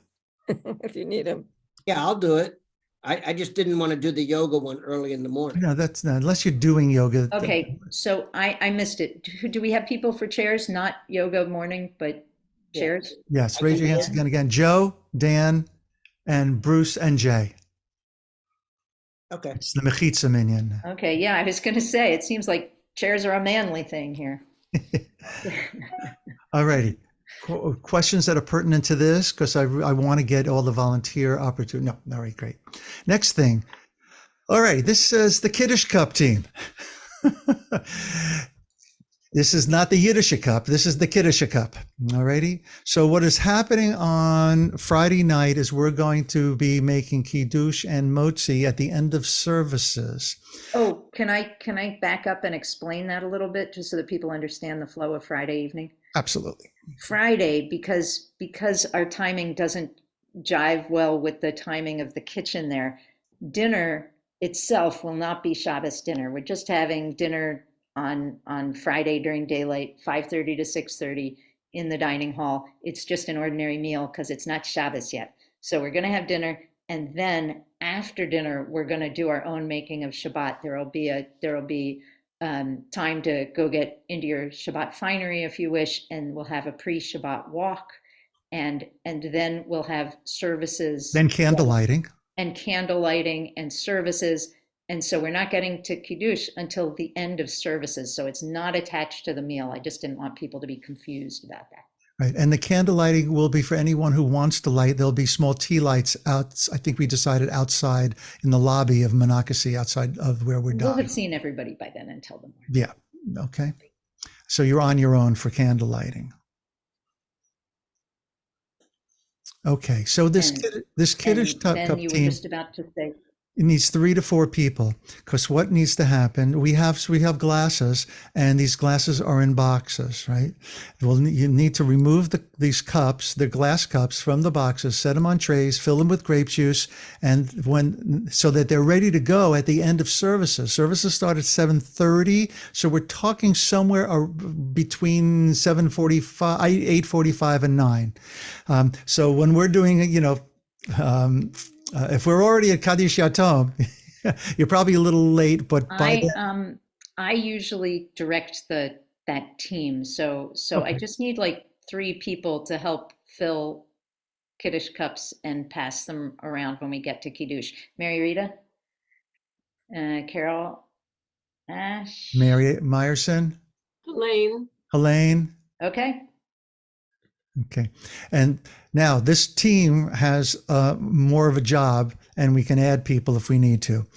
If you need him. Yeah, I'll do it. I just didn't want to do the yoga one early in the morning. No, that's not, unless you're doing yoga. Okay, so I missed it. Do we have people for chairs, not yoga morning, but chairs? Yes. Raise your hands again. Joe, Dan, and Bruce and Jay. Okay. It's the Mechitza Minyan. Okay, yeah, I was going to say, it seems like chairs are a manly thing here. All righty. Questions that are pertinent to this, because I want to get all the volunteer opportunity. No, all right, great. Next thing. All right, this is the Kiddush Cup team. This is not the Yiddish Cup. This is the Kiddush Cup. All righty. So what is happening on Friday night is we're going to be making Kiddush and Motzi at the end of services. Oh, can I back up and explain that a little bit, just so that people understand the flow of Friday evening? Absolutely. Friday, because our timing doesn't jive well with the timing of the kitchen there, dinner itself will not be Shabbos dinner. We're just having dinner on Friday during daylight, 5:30 to 6:30 in the dining hall. It's just an ordinary meal because it's not Shabbos yet. So we're going to have dinner, and then after dinner, we're going to do our own making of Shabbat. There will be time to go get into your Shabbat finery if you wish, and we'll have a pre-Shabbat walk, and then we'll have services. Then candle lighting. And candle lighting and services. And so we're not getting to Kiddush until the end of services. So it's not attached to the meal. I just didn't want people to be confused about that. Right. And the candle lighting will be for anyone who wants to light. There'll be small tea lights out. I think we decided outside in the lobby of Monocracy, outside of where we're We'll dining. have seen everybody by then and tell them. Yeah. Okay. So you're on your own for candle lighting. Okay. So this Kiddush then Cup you were team. just about to say, It needs 3 to 4 people, because what needs to happen, we have glasses, and these glasses are in boxes, right? Well, you need to remove these cups, the glass cups from the boxes, set them on trays, fill them with grape juice, and so that they're ready to go at the end of services. Services start at 7:30, so we're talking somewhere between 7:45, 8:45, and 9. So when we're doing, if we're already at Kaddish Yatom, you're probably a little late, but by then, I usually direct that team, so I Okay. just need like 3 people to help fill Kiddush cups and pass them around when we get to Kiddush. Mary Rita, Carol, Ash. Mary Meyerson, Elaine, Helene. Okay. Okay. And now this team has more of a job, and we can add people if we need to.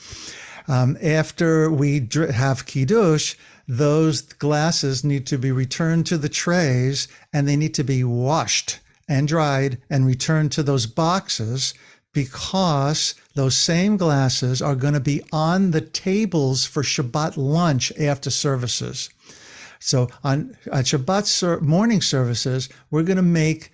After we have Kiddush, those glasses need to be returned to the trays, and they need to be washed and dried and returned to those boxes, because those same glasses are going to be on the tables for Shabbat lunch after services. So at Shabbat morning services, we're going to make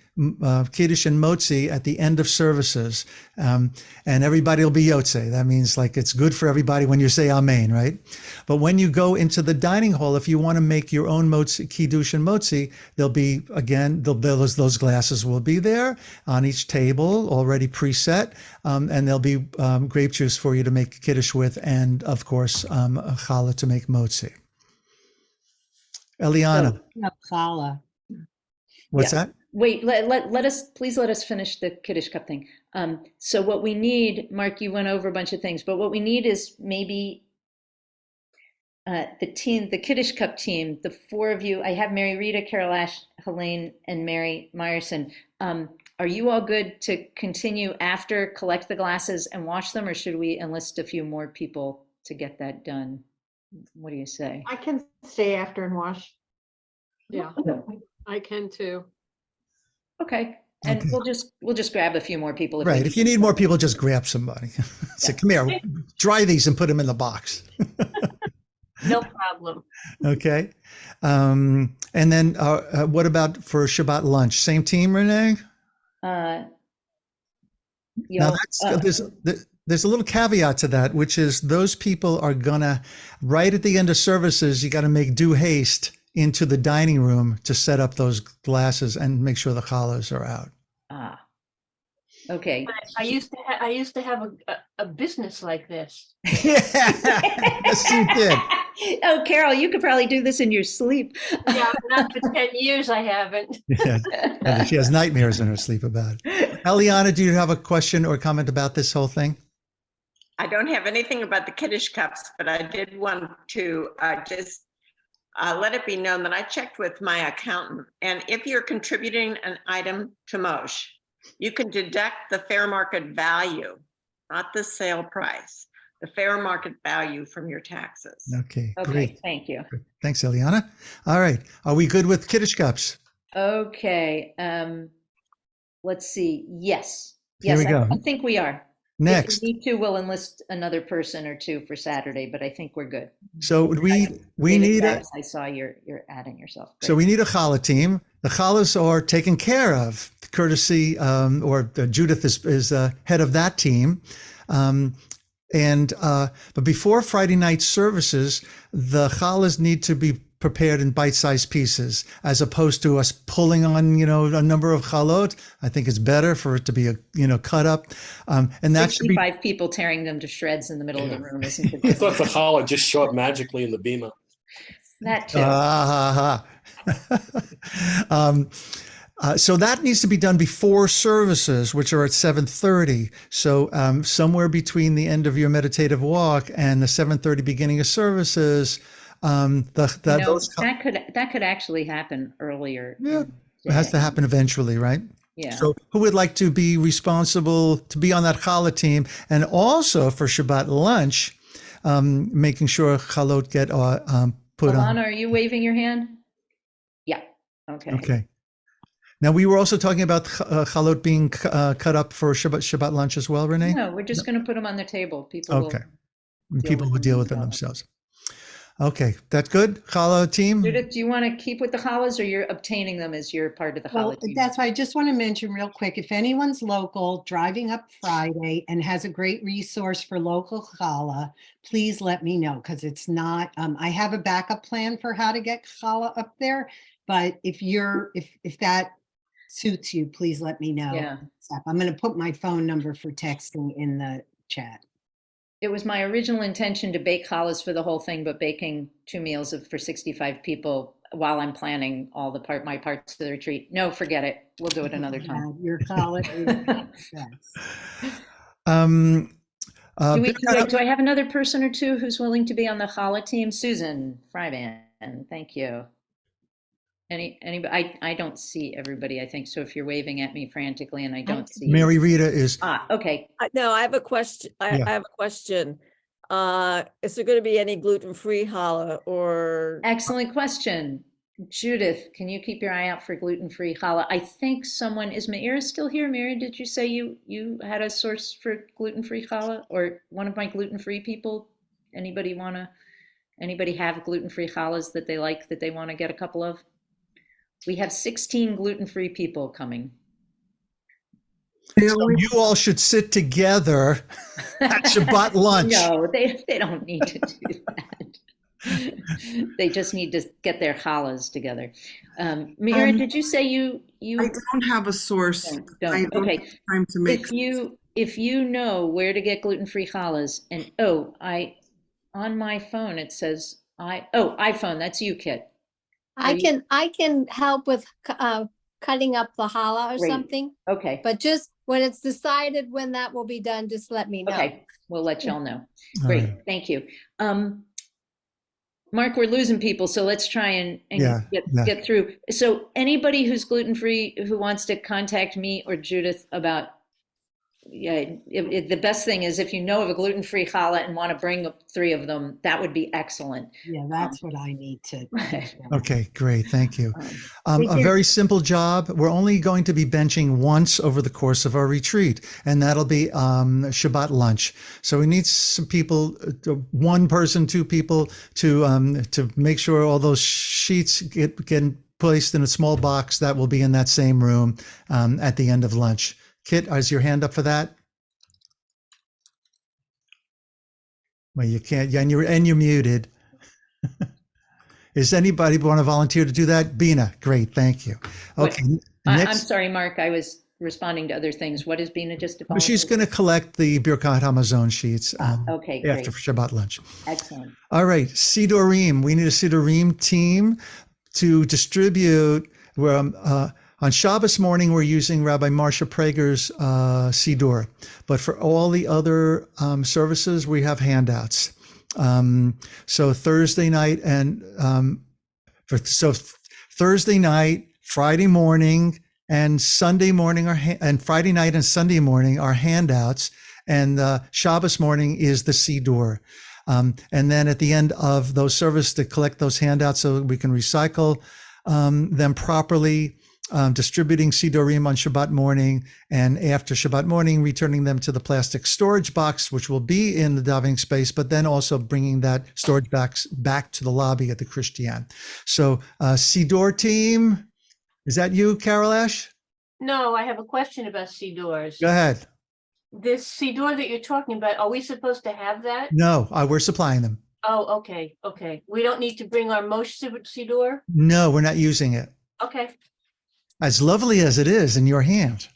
Kiddush and Motzi at the end of services. And everybody will be Yotze. That means like it's good for everybody when you say Amen, right? But when you go into the dining hall, if you want to make your own Motzi, Kiddush and Motzi, there'll be, again, those glasses will be there on each table, already preset. And there'll be grape juice for you to make Kiddush with, and of course, a challah to make Motzi. Eliana, Challah. what's that? Wait, let us finish the Kiddush cup thing. So what we need, Mark, you went over a bunch of things, but what we need is maybe the Kiddush cup team, the 4 of you. I have Mary Rita, Carol Ash, Helene, and Mary Meyerson. Are you all good to continue after, collect the glasses and wash them, or should we enlist a few more people to get that done? What do you say? I can stay after and wash. Yeah, I can too. Okay. And Okay. we'll just grab a few more people. If we Right. If you need more people, just grab somebody. Say, come here, dry these and put them in the box. No problem. Okay. And then what about for Shabbat lunch? Same team, Renee? Now there's a little caveat to that, which is those people are gonna, right at the end of services, you got to make due haste into the dining room to set up those glasses and make sure the challahs are out. Okay. I used to have a business like this. Yes, you did. Oh, Carol, you could probably do this in your sleep. Yeah, not for 10 years I haven't. Yeah. She has nightmares in her sleep about it. Eliana, do you have a question or comment about this whole thing? I don't have anything about the Kiddush cups, but I did want to just let it be known that I checked with my accountant, and if you're contributing an item to MOSh, you can deduct the fair market value, not the sale price, the fair market value from your taxes. Okay, Okay, great. thank you. Thanks, Eliana. All right. Are we good with Kiddush cups? Okay. Let's see. Yes. Here we go. I think we are. Next. If we need to, we'll enlist another person or 2 for Saturday, but I think we're good. So we David need a, Babs, I saw you're adding yourself. so we need a challah team. The challahs are taken care of, courtesy, Judith is head of that team. But before Friday night services, the challahs need to be prepared in bite-sized pieces, as opposed to us pulling on, a number of chalot. I think it's better for it to be cut up, and that should be 65 people tearing them to shreds in the middle of the room isn't I it? thought the challah just show up magically in the bima. That too. So that needs to be done before services, which are at 7:30. So somewhere between the end of your meditative walk and the 7:30 beginning of services, that could actually happen earlier. Yeah, it has to happen eventually, right? Yeah. So who would like to be responsible to be on that challah team, and also for Shabbat lunch, making sure chalot get put on. Alana, are you waving your hand? Yeah. Okay. Okay. Now, we were also talking about chalot being cut up for Shabbat lunch as well, Renee? No, we're just going to put them on the table. People will. Okay. And people will deal with them themselves. Okay, that's good. Challah team? Judith, do you want to keep with the challahs, or you're obtaining them as you're part of the Well, challah team? that's why I just want to mention real quick, if anyone's local, driving up Friday and has a great resource for local challah, please let me know, because it's not, I have a backup plan for how to get challah up there. But if that suits you, please let me know. Yeah. I'm going to put my phone number for texting in the chat. It was my original intention to bake challahs for the whole thing, but baking 2 meals for 65 people while I'm planning all my parts of the retreat. No, forget it. We'll do it another time. Your challah is best. Do I have another person or two who's willing to be on the challah team? Susan Fryban, thank you. Anybody? I don't see everybody, I think. So if you're waving at me frantically and I don't see you. Mary Rita is. Okay. No, I have a question. I have a question. Is there going to be any gluten-free challah or? Excellent question. Judith, can you keep your eye out for gluten-free challah? I think someone, is Meira still here? Meira, did you say you had a source for gluten-free challah, or one of my gluten-free people? Anybody have gluten-free challahs that they like, that they want to get a couple of? We have 16 gluten-free people coming. So you all should sit together at Shabbat lunch. No, they don't need to do that. They just need to get their challahs together. Meira, did you say you? I don't have a source. I don't have time to make. If you know where to get gluten-free challahs, and on my phone it says iPhone. That's you, Kit. I can help with cutting up the challah or something. Okay. But just when it's decided when that will be done, just let me know. Okay, we'll let y'all know. Great, thank you. Mark, we're losing people, so let's try and get through. So anybody who's gluten-free who wants to contact me or Judith about, the best thing is if you know of a gluten-free challah and want to bring 3 of them, that would be excellent. Yeah, that's what I need to. Okay, great. Thank you. A very simple job. We're only going to be benching once over the course of our retreat, and that'll be Shabbat lunch. So we need some people, 1 person, 2 people to make sure all those sheets get placed in a small box that will be in that same room at the end of lunch. Kit, is your hand up for that? Well, you can't, and you're muted. Is anybody want to volunteer to do that? Bina, great, thank you. Okay, I'm sorry, Mark, I was responding to other things. What is Bina just to follow? She's going to collect the Birkat Hamazon sheets okay, after Shabbat lunch. Excellent. All right, Sidorim. We need a Sidorim team to distribute. On Shabbos morning, we're using Rabbi Marsha Prager's Siddur, but for all the other services, we have handouts. So Thursday night Thursday night, Friday morning, and Sunday morning, and Friday night and Sunday morning are handouts, and Shabbos morning is the Siddur. And then at the end of those services, to collect those handouts so we can recycle them properly. Distributing Sidorim on Shabbat morning, and after Shabbat morning, returning them to the plastic storage box, which will be in the davening space, but then also bringing that storage box back to the lobby at the Christian. So Siddur team, is that you, Carol Ash? No, I have a question about Sidors. Go ahead. This Sidor that you're talking about, are we supposed to have that? No, we're supplying them. Oh, okay. We don't need to bring our MOSh Sidor? No, we're not using it. Okay. As lovely as it is in your hand.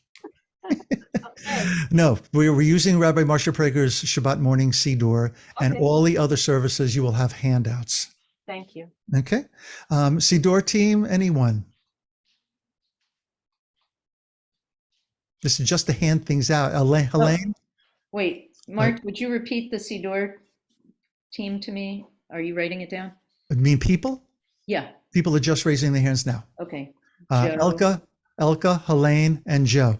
No, we're using Rabbi Marsha Prager's Shabbat morning Siddur, and all the other services you will have handouts. Thank you. Okay. Siddur team, anyone? This is just to hand things out. Helene? Wait, Mark, would you repeat the Siddur team to me? Are you writing it down? I mean people? Yeah. People are just raising their hands now. Okay. Elka, Helene, and Joe.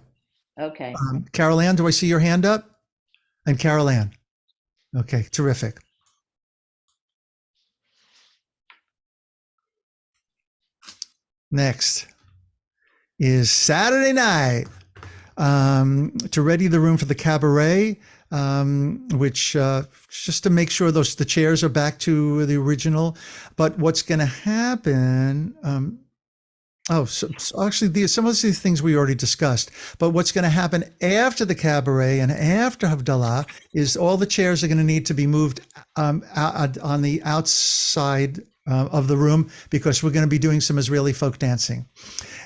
Okay. Carol Ann, do I see your hand up? And Carol Ann. Okay, terrific. Next. is Saturday night to ready the room for the cabaret, which just to make sure the chairs are back to the original. But what's going to happen? So actually, some of these things we already discussed. But what's going to happen after the cabaret and after Havdalah is all the chairs are going to need to be moved out on the outside of the room, because we're going to be doing some Israeli folk dancing.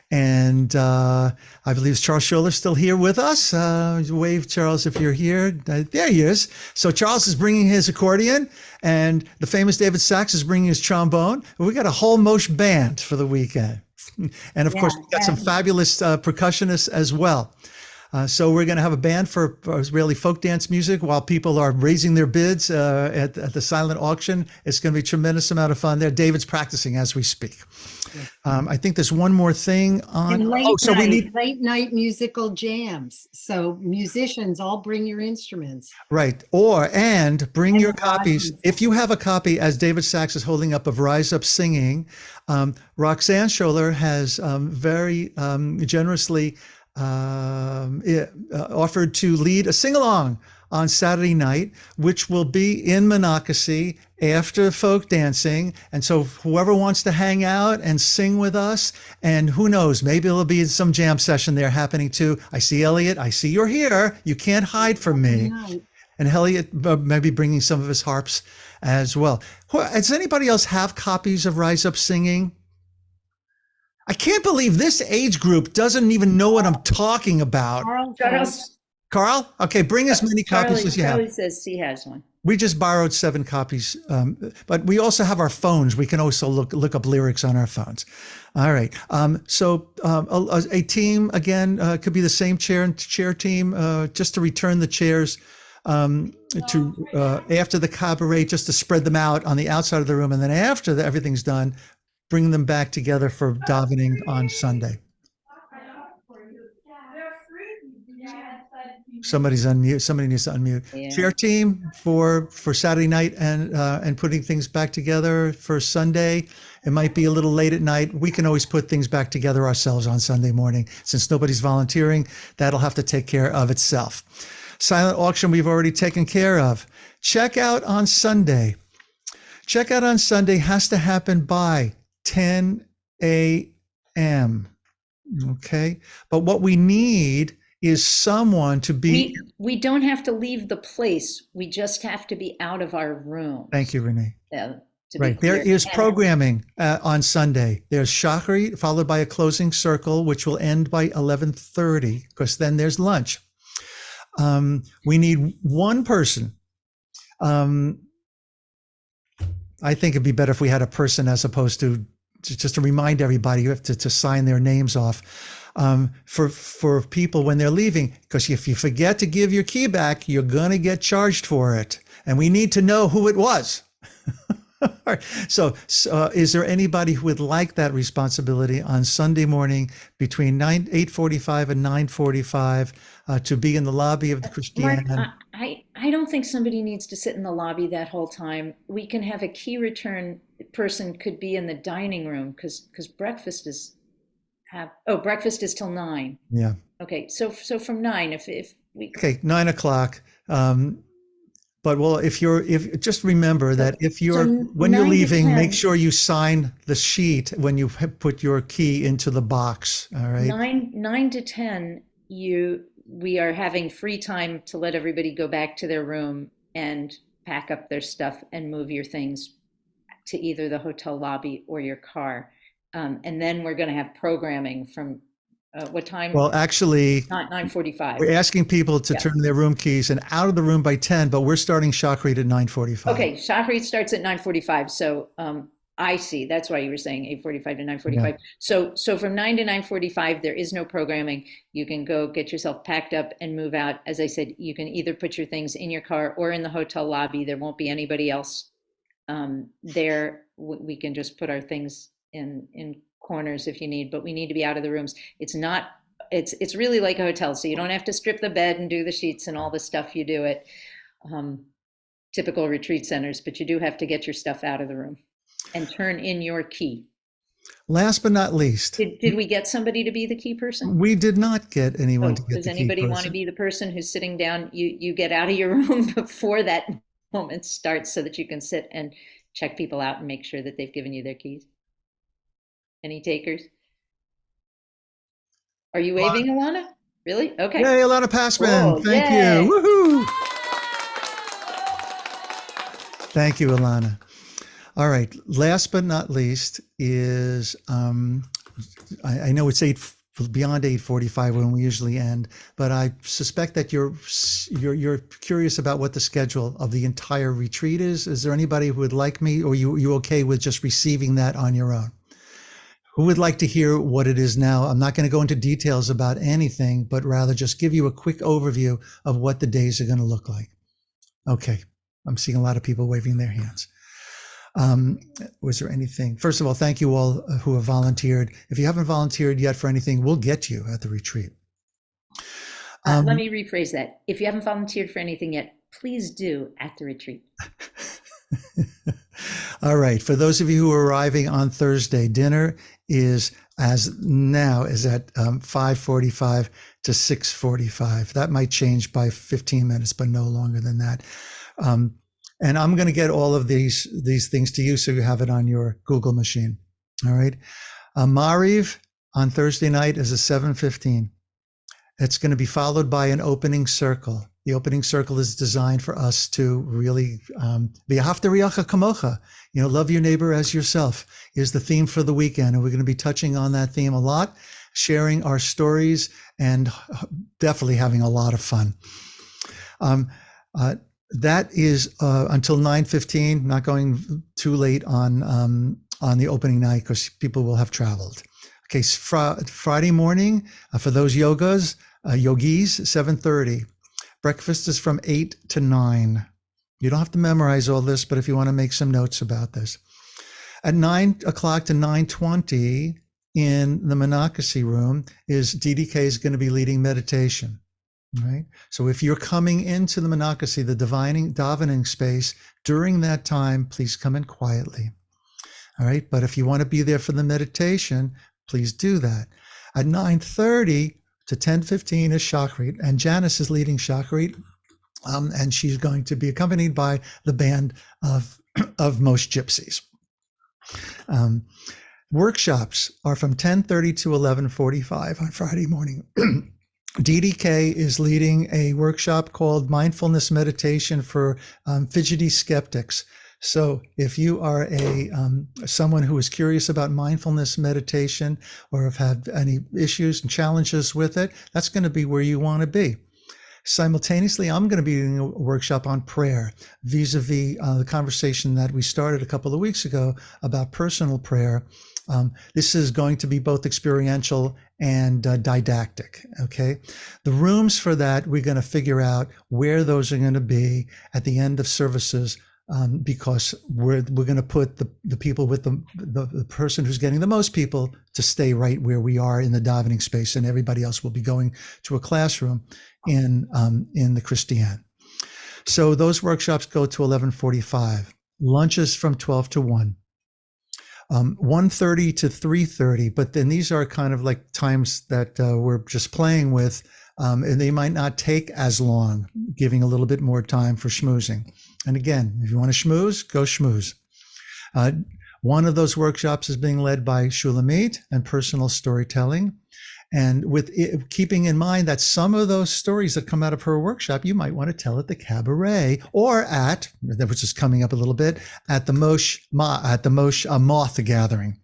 And I believe Charles Scholler still here with us. Wave, Charles, if you're here. There he is. So Charles is bringing his accordion, and the famous David Sachs is bringing his trombone. We got a whole MOSh band for the weekend. And of course, we've got some fabulous percussionists as well. So we're going to have a band for Israeli folk dance music while people are raising their bids at the silent auction. It's going to be a tremendous amount of fun there. David's practicing as we speak. I think there's one more thing on. And late night musical jams. So musicians, all bring your instruments. Right. And bring your copies. If you have a copy, as David Sachs is holding up, of Rise Up Singing, Roxanne Scholler has very generously offered to lead a sing-along on Saturday night, which will be in Monocacy after folk dancing. And so whoever wants to hang out and sing with us, and who knows, maybe there'll be some jam session there happening too. I see Elliot. I see you're here. You can't hide from me. And Elliot maybe bringing some of his harps as well. Does anybody else have copies of Rise Up Singing? I can't believe this age group doesn't even know what I'm talking about. Carl? Okay, bring as many copies as you have. Charlie says he has one. We just borrowed 7 copies, but we also have our phones. We can also look up lyrics on our phones. All right. So a team, again, could be the same chair team, just to return the chairs to after the cabaret, just to spread them out on the outside of the room. And then after everything's done, bring them back together for davening on Sunday. Somebody's on mute. Somebody needs to unmute. Yeah. Chair team for Saturday night and putting things back together for Sunday. It might be a little late at night. We can always put things back together ourselves on Sunday morning. Since nobody's volunteering, that'll have to take care of itself. Silent auction we've already taken care of. Checkout on Sunday. Checkout on Sunday has to happen by 10 a.m. Okay. But what we need is someone to be. We don't have to leave the place. We just have to be out of our room. Thank you, Renee. Right. There is programming on Sunday. There's Shachrit followed by a closing circle, which will end by 11:30, because then there's lunch. We need one person. I think it'd be better if we had a person as opposed to just to remind everybody you have to sign their names off for people when they're leaving, because if you forget to give your key back, you're going to get charged for it. And we need to know who it was. So is there anybody who would like that responsibility on Sunday morning between 8:45 and 9:45 to be in the lobby of the Christian? Mark, I don't think somebody needs to sit in the lobby that whole time. We can have a key return person could be in the dining room because breakfast is breakfast is till 9. Yeah. Okay, so from 9 if we. Okay, 9 o'clock. But if just remember that when you're leaving, make sure you sign the sheet when you put your key into the box. All right. 9 to 10, we are having free time to let everybody go back to their room and pack up their stuff and move your things to either the hotel lobby or your car. And then we're going to have programming from what time? Well, actually, not 9:45. We're asking people to turn their room keys and out of the room by 10, but we're starting Shachrit at 9:45. Okay, Shachrit starts at 9:45. So I see. That's why you were saying 8:45 to 9:45. Yeah. So from 9 to 9:45, there is no programming. You can go get yourself packed up and move out. As I said, you can either put your things in your car or in the hotel lobby. There won't be anybody else there. We can just put our things in corners if you need, but we need to be out of the rooms. It's really like a hotel, so you don't have to strip the bed and do the sheets and all the stuff you do at typical retreat centers, but you do have to get your stuff out of the room and turn in your key. Last but not least, Did we get somebody to be the key person? we did not get anyone Oh, to get does the key anybody want to person. be the person who's sitting down? You get out of your room before that moment starts so that you can sit and check people out and make sure that they've given you their keys. Any takers? Are you waving, Alana? Really? Okay. Yay, Alana Passman. Oh, Thank yay. you. Woohoo. Thank you, Alana. All right. Last but not least is, I know it's beyond 8:45 when we usually end, but I suspect that you're curious about what the schedule of the entire retreat is. Is there anybody who would like me, or you okay with just receiving that on your own? Who would like to hear what it is now? I'm not going to go into details about anything, but rather just give you a quick overview of what the days are going to look like. Okay. I'm seeing a lot of people waving their hands. Was there anything? First of all, thank you all who have volunteered. If you haven't volunteered yet for anything, we'll get you at the retreat. Let me rephrase that. If you haven't volunteered for anything yet, please do at the retreat. All right. For those of you who are arriving on Thursday, dinner is at 5:45 to 6:45. That might change by 15 minutes, but no longer than that. And I'm going to get all of these things to you so you have it on your Google machine. All right. Mariv on Thursday night is a 7:15. It's going to be followed by an opening circle. The opening circle is designed for us to really v'ahavta riacha kamocha, love your neighbor as yourself is the theme for the weekend. And we're going to be touching on that theme a lot, sharing our stories, and definitely having a lot of fun. That is until 9:15, not going too late on the opening night because people will have traveled. Okay, Friday morning for those yogis, 7:30. Breakfast is from 8 to 9. You don't have to memorize all this, but if you want to make some notes about this. At 9 o'clock to 9:20 in the Monocracy room is DDK is going to be leading meditation. Right. So if you're coming into the Monocracy, the davening space during that time, please come in quietly. All right. But if you want to be there for the meditation, please do that. At 9:30 to 10:15 is Shachrit, and Janice is leading Shachrit, and she's going to be accompanied by the band of MOSh Gypsies. Workshops are from 10:30 to 11:45 on Friday morning. DDK is leading a workshop called Mindfulness Meditation for Fidgety Skeptics. So if you are someone who is curious about mindfulness meditation or have had any issues and challenges with it, that's going to be where you want to be. Simultaneously, I'm going to be doing a workshop on prayer, vis-a-vis the conversation that we started a couple of weeks ago about personal prayer. This is going to be both experiential and didactic, okay? The rooms for that, we're going to figure out where those are going to be at the end of services, because we're going to put the people with the person who's getting the most people to stay right where we are in the davening space, and everybody else will be going to a classroom in the Christiane. So those workshops go to 11:45. Lunches from 12 to 1. 1:30 to 3:30, but then these are kind of like times that we're just playing with, and they might not take as long, giving a little bit more time for schmoozing. And again, if you want to schmooze, go schmooze. One of those workshops is being led by Shulamit and personal storytelling. And with it, keeping in mind that some of those stories that come out of her workshop, you might want to tell at the cabaret or which is coming up a little bit, at the MOSh Moth Gathering.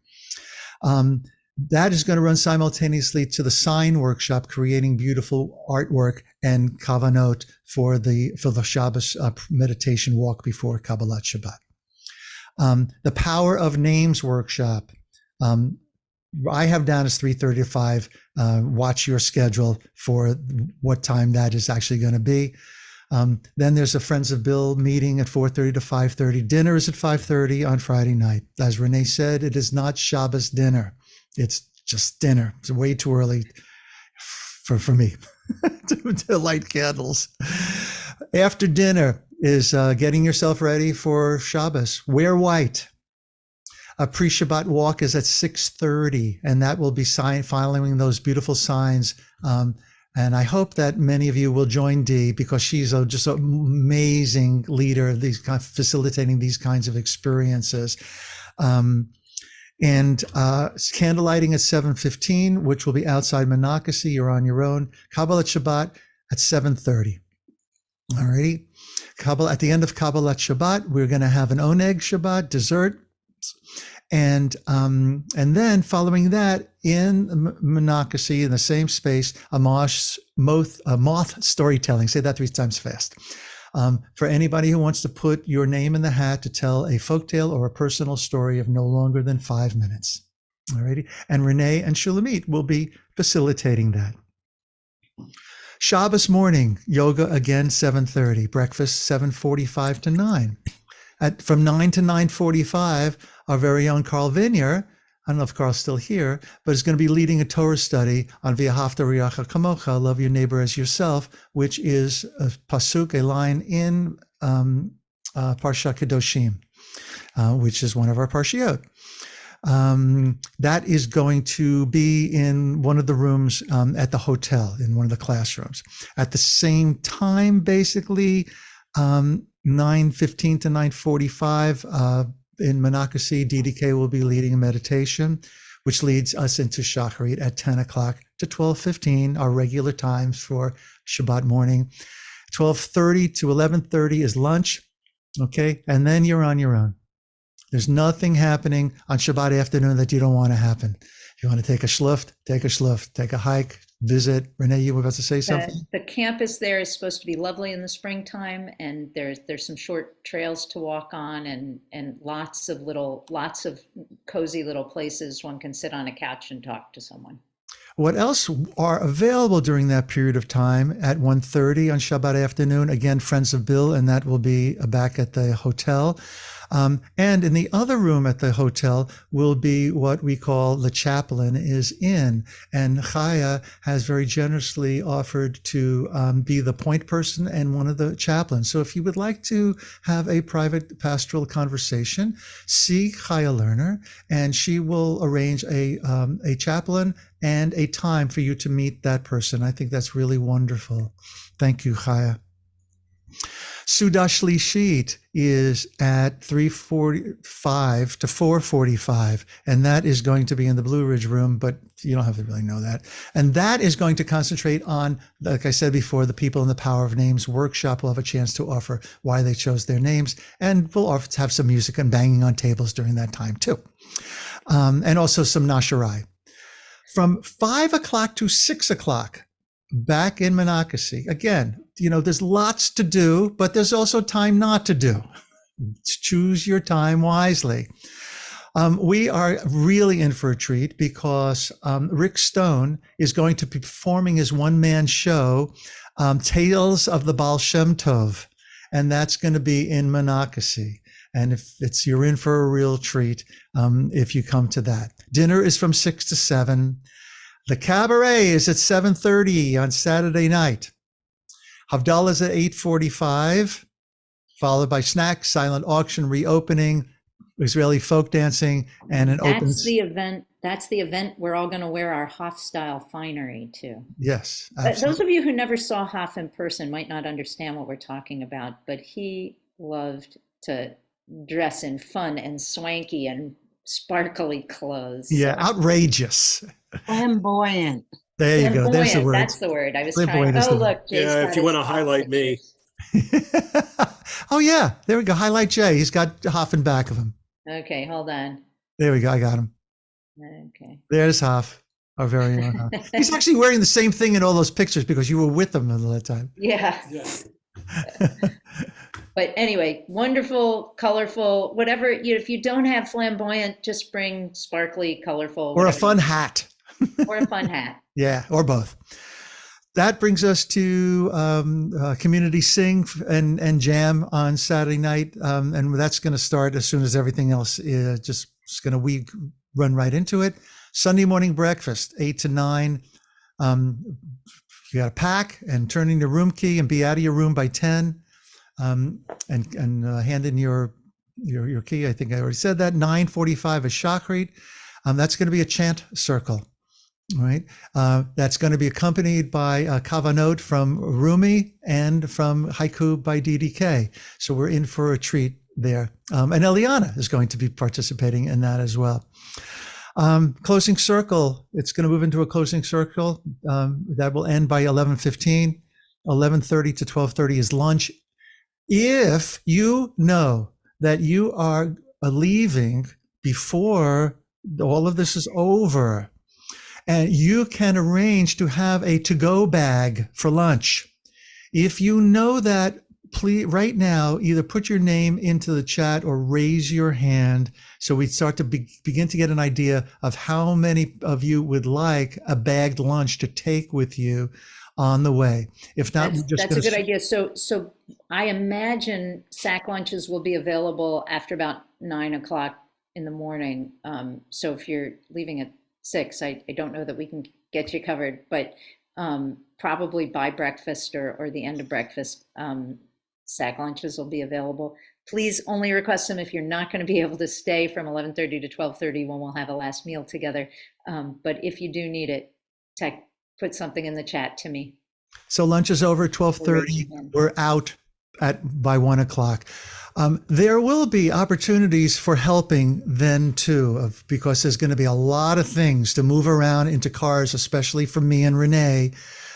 That is going to run simultaneously to the sign workshop, creating beautiful artwork and kavanot for the Shabbos meditation walk before Kabbalat Shabbat. The Power of Names workshop. I have down as 3:30 to 5. Watch your schedule for what time that is actually going to be. Then there's a Friends of Bill meeting at 4:30 to 5:30. Dinner is at 5:30 on Friday night. As Renee said, it is not Shabbos dinner. It's just dinner. It's way too early for me to light candles. After dinner is getting yourself ready for Shabbos. Wear white. A pre-Shabbat walk is at 6:30, and that will be following those beautiful signs. And I hope that many of you will join Dee, because she's just an amazing leader of these facilitating these kinds of experiences. And candlelighting at 7:15, which will be outside Monacacy. You're on your own. Kabbalat Shabbat at 7:30. All righty. At the end of Kabbalat Shabbat, we're going to have an Oneg Shabbat dessert. And then following that, in Monacacy, in the same space, a moth storytelling. Say that 3 times fast. For anybody who wants to put your name in the hat to tell a folktale or a personal story of no longer than 5 minutes. All righty. And Renee and Shulamit will be facilitating that. Shabbos morning, yoga again, 7:30. Breakfast, 7:45 to 9. From 9 to 9:45, our very own Carl Vinier, I don't know if Carl's still here, but is going to be leading a Torah study on V'ahavta Riacha Kamocha, love your neighbor as yourself, which is a pasuk, a line in Parsha Kedoshim, which is one of our parshiot. That is going to be in one of the rooms at the hotel, in one of the classrooms. At the same time, basically, 9:15 to 9:45 in Monacacy, DDK will be leading a meditation, which leads us into Shacharit at 10 o'clock to 12:15, our regular times for Shabbat morning. 12:30 to 11:30 is lunch, okay? And then you're on your own. There's nothing happening on Shabbat afternoon that you don't want to happen. If you want to take a shluft, take a shluft, take a hike, visit. Renee, you were about to say something? The campus there is supposed to be lovely in the springtime, and there's some short trails to walk on, and lots of cozy little places one can sit on a couch and talk to someone. What else are available during that period of time at 1:30 on Shabbat afternoon? Again, Friends of Bill, and that will be back at the hotel. And in the other room at the hotel will be what we call the chaplain is in. And Chaya has very generously offered to be the point person and one of the chaplains. So if you would like to have a private pastoral conversation, see Chaya Lerner, and she will arrange a chaplain and a time for you to meet that person. I think that's really wonderful. Thank you, Chaya. Suda Shlishit is at 3:45 to 4:45, and that is going to be in the Blue Ridge room, but you don't have to really know that. And that is going to concentrate on, like I said before, the People in the Power of Names workshop. Will have a chance to offer why they chose their names, and we'll have some music and banging on tables during that time too. And also some Nasharai. From 5 o'clock to 6 o'clock, back in Monacacy. Again, there's lots to do, but there's also time not to do. Choose your time wisely. We are really in for a treat because Rick Stone is going to be performing his one-man show, Tales of the Baal Shem Tov, and that's going to be in Monacacy. And you're in for a real treat if you come to that. Dinner is from 6 to 7. The cabaret is at 7:30 on Saturday night. Havdalah is at 8:45, followed by snacks, silent auction, reopening, Israeli folk dancing, and an open. That's the event we're all going to wear our Hof style finery too. Yes. Those of you who never saw Hof in person might not understand what we're talking about, but he loved to dress in fun and swanky and sparkly clothes. Yeah, outrageous. Flamboyant. There you go. There's the word. That's the word. I was Flamboyant trying. is Oh, the look. Jay's Yeah, got if you his- want to highlight me. Oh, yeah. There we go. Highlight Jay. He's got Hoff in back of him. Okay, hold on. There we go. I got him. Okay. There's Hoff, our very own Hoff. He's actually wearing the same thing in all those pictures because you were with him all that time. Yeah. Yeah. But anyway, wonderful, colorful, whatever. If you don't have flamboyant, just bring sparkly, colorful. Or a whatever. fun hat. Or a fun hat. Yeah, or both. That brings us to community sing and jam on Saturday night, and that's going to start as soon as everything else is just going to run right into it. Sunday morning breakfast, 8 to 9. You got to pack and turn in your room key and be out of your room by 10, and hand in your your key. I think I already said that. 9:45 is Shachrit. That's going to be a chant circle. Right. That's going to be accompanied by Kavanot from Rumi and from Haiku by DDK. So we're in for a treat there. And Eliana is going to be participating in that as well. Closing circle. It's going to move into a closing circle that will end by 11:15. 11:30 to 12:30 is lunch. If you know that you are leaving before all of this is over, and you can arrange to have a to-go bag for lunch. If you know that, please, right now, either put your name into the chat or raise your hand so we start to begin to get an idea of how many of you would like a bagged lunch to take with you on the way. If not, That's a good idea. So I imagine sack lunches will be available after about 9 o'clock in the morning. So if you're leaving at 6, I don't know that we can get you covered, but probably by breakfast or the end of breakfast, sack lunches will be available. Please only request them if you're not going to be able to stay from 11:30 to 12:30 when we'll have a last meal together. But if you do need it, put something in the chat to me. So lunch is over 12:30. We're out by 1 o'clock. There will be opportunities for helping then too, because there's going to be a lot of things to move around into cars, especially for me and Renee,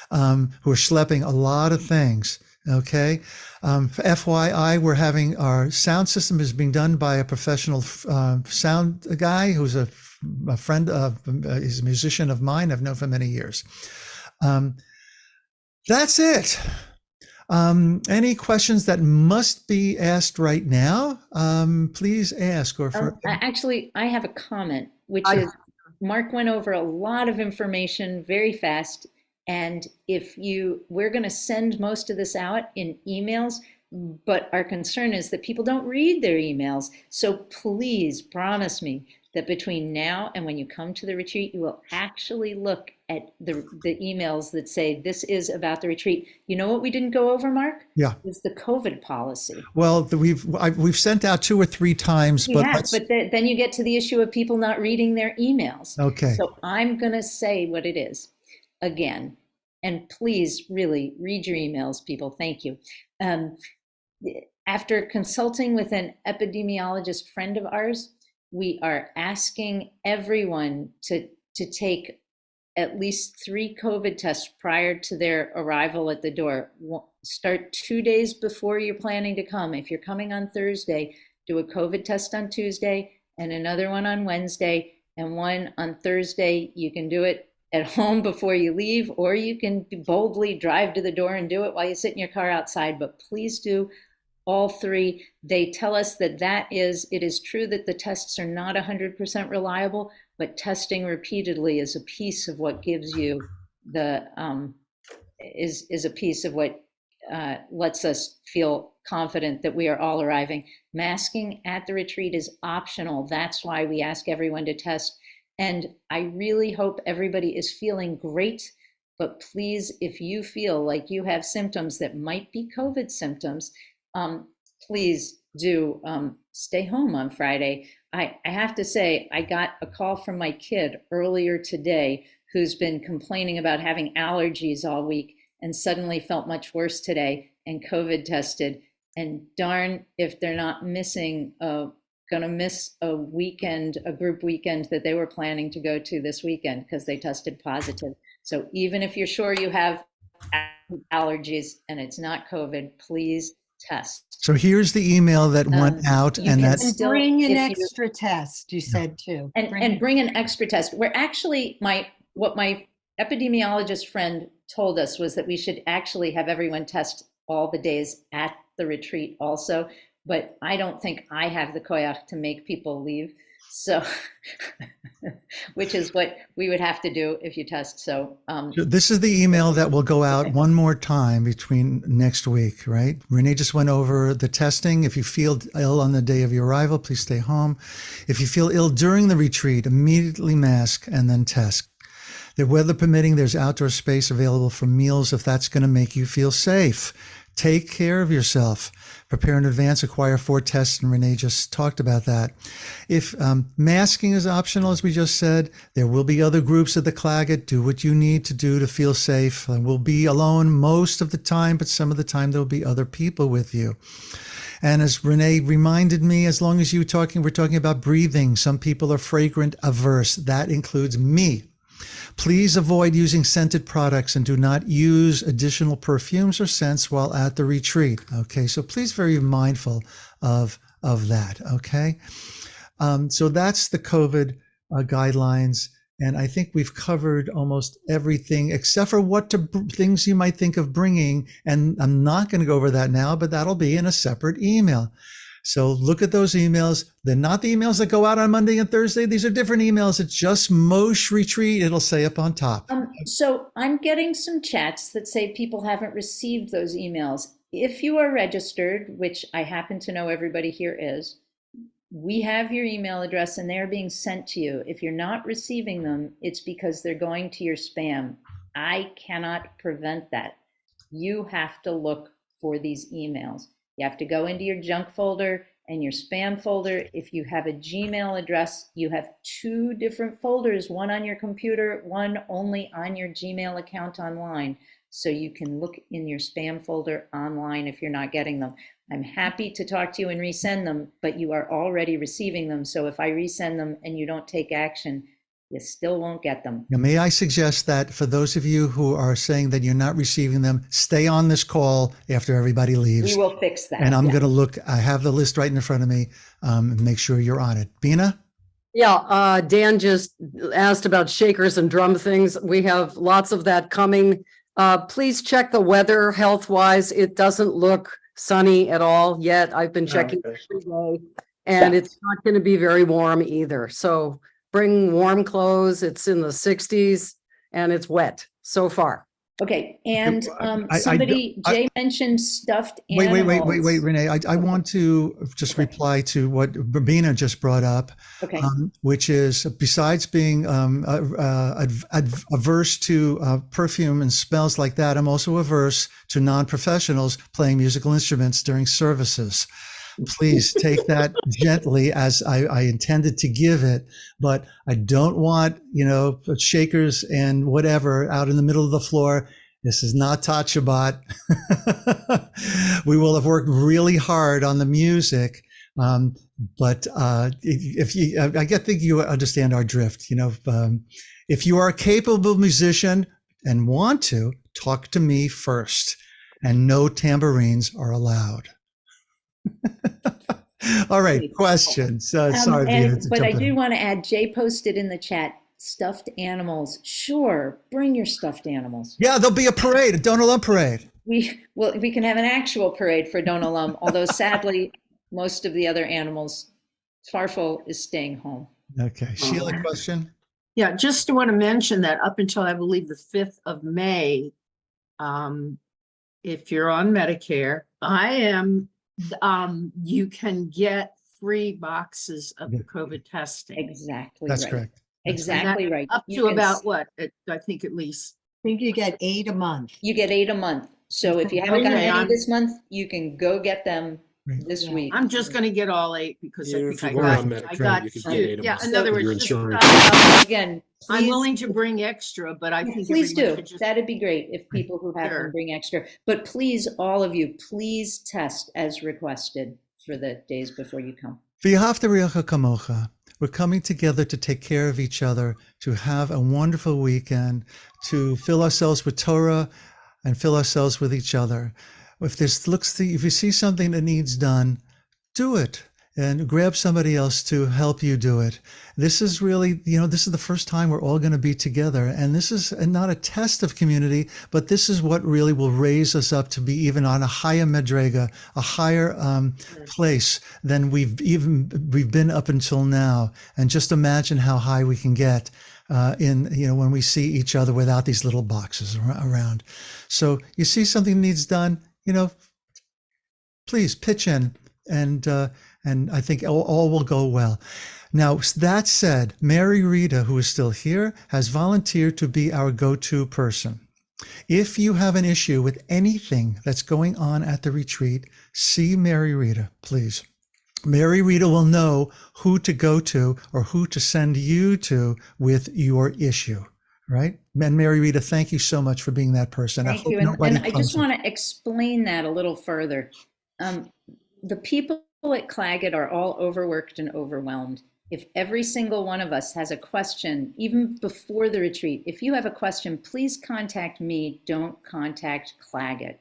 who are schlepping a lot of things. Okay. FYI, we're having our sound system is being done by a professional sound guy who's a friend of, he's a musician of mine. I've known for many years. That's it. Any questions that must be asked right now? Please ask. Actually, I have a comment, which is Mark went over a lot of information very fast. And we're going to send most of this out in emails, but our concern is that people don't read their emails. So please promise me that between now and when you come to the retreat, you will actually look at the emails that say this is about the retreat. You know what we didn't go over, Mark? Yeah. Is the COVID policy. Well, we've sent out 2 or 3 times, but then you get to the issue of people not reading their emails. Okay. So I'm going to say what it is again, and please really read your emails, people. Thank you. After consulting with an epidemiologist friend of ours, we are asking everyone to take at least 3 COVID tests prior to their arrival at the door. Start 2 days before you're planning to come. If you're coming on Thursday, do a COVID test on Tuesday and another one on Wednesday and one on Thursday. You can do it at home before you leave, or you can boldly drive to the door and do it while you sit in your car outside, but please do all 3. They tell us that it is true that the tests are not 100% reliable, but testing repeatedly is a piece of what gives you is a piece of what lets us feel confident that we are all arriving. Masking at the retreat is optional. That's why we ask everyone to test. And I really hope everybody is feeling great, but please, if you feel like you have symptoms that might be COVID symptoms, please do stay home on Friday. I have to say, I got a call from my kid earlier today who's been complaining about having allergies all week and suddenly felt much worse today and COVID tested. And darn if they're not gonna miss a group weekend that they were planning to go to this weekend because they tested positive. So even if you're sure you have allergies and it's not COVID, please test. So here's the email that went out, and that's bring an extra test. You said too, and bring an extra test. We're actually what my epidemiologist friend told us was that we should actually have everyone test all the days at the retreat also. But I don't think I have the koyach to make people leave. So, which is what we would have to do if you test. So this is the email that will go out one more time between next week, right? Renee just went over the testing. If you feel ill on the day of your arrival, please stay home. If you feel ill during the retreat, immediately mask and then test. The weather permitting, there's outdoor space available for meals if that's going to make you feel safe. Take care of yourself. Prepare in advance, acquire 4 tests, and Renee just talked about that. If masking is optional, as we just said, there will be other groups at the Claggett. Do what you need to do to feel safe. We'll be alone most of the time, but some of the time there'll be other people with you. And as Renee reminded me, as long as we're talking about breathing. Some people are fragrant averse. That includes me. Please avoid using scented products and do not use additional perfumes or scents while at the retreat. Okay, so please very mindful of that. Okay, so that's the COVID guidelines, and I think we've covered almost everything except for things you might think of bringing. And I'm not going to go over that now, but that'll be in a separate email. So look at those emails. They're not the emails that go out on Monday and Thursday. These are different emails. It's just MOSh retreat. It'll say up on top. So I'm getting some chats that say people haven't received those emails. If you are registered, which I happen to know everybody here is, we have your email address and they're being sent to you. If you're not receiving them, it's because they're going to your spam. I cannot prevent that. You have to look for these emails. You have to go into your junk folder and your spam folder. If you have a Gmail address, you have 2 different folders, one on your computer, one only on your Gmail account online. So you can look in your spam folder online if you're not getting them. I'm happy to talk to you and resend them, but you are already receiving them. So if I resend them and you don't take action, you still won't get them. Now, may I suggest that for those of you who are saying that you're not receiving them, stay on this call after everybody leaves. We will fix that. And I'm going to look, I have the list right in front of me, and make sure you're on it. Bina? Yeah, Dan just asked about shakers and drum things. We have lots of that coming. Please check the weather health-wise. It doesn't look sunny at all yet. I've been checking every day, and it's not going to be very warm either. So bring warm clothes. It's in the 60s and it's wet so far. Okay, and Jay mentioned stuffed animals. Wait, Renee. I want to just reply to what Bina just brought up, okay. Which is, besides being averse to perfume and smells like that, I'm also averse to non-professionals playing musical instruments during services. Please take that gently, as I intended to give it, but I don't want, shakers and whatever out in the middle of the floor. This is not Tat Shabbat. We will have worked really hard on the music, but I think you understand our drift. If you are a capable musician and want to, talk to me first, and no tambourines are allowed. All right, questions. Sorry, Bina, but I do want to add, Jay posted in the chat, stuffed animals. Sure, bring your stuffed animals. Yeah, there'll be a parade, a Donalum parade. We can have an actual parade for Donalum, although sadly, most of the other animals, Farfel is staying home. Okay, Sheila, question? Yeah, just want to mention that up until I believe the 5th of May, if you're on Medicare, you can get free boxes of the COVID testing. Exactly. That's right. correct. Exactly right. Up to about what? I think at least. I think you get 8 a month. You get 8 a month. So if you haven't gotten any this month, you can go get them this week. I'm just going to get all 8 because I think I got 2. Yeah, in other words, again, I'm willing to bring extra, but I think please do. That'd be great if people who have them bring extra. But please, all of you, please test as requested for the days before you come. V'ahavta re'echa kamocha. We're coming together to take care of each other, to have a wonderful weekend, to fill ourselves with Torah and fill ourselves with each other. If you see something that needs done, do it and grab somebody else to help you do it. This is really, this is the first time we're all going to be together. And this is not a test of community, but this is what really will raise us up to be even on a higher medrega, a higher place than we've been up until now. And just imagine how high we can get when we see each other without these little boxes around. So you see something needs done, please pitch in, and I think all will go well. Now, that said, Mary Rita, who is still here, has volunteered to be our go-to person. If you have an issue with anything that's going on at the retreat, see Mary Rita, please. Mary Rita will know who to go to or who to send you to with your issue, right? And Mary Rita, thank you so much for being that person. Thank you. And I just want to explain that a little further. The people at Claggett are all overworked and overwhelmed. If every single one of us has a question, even before the retreat, if you have a question, please contact me. Don't contact Claggett.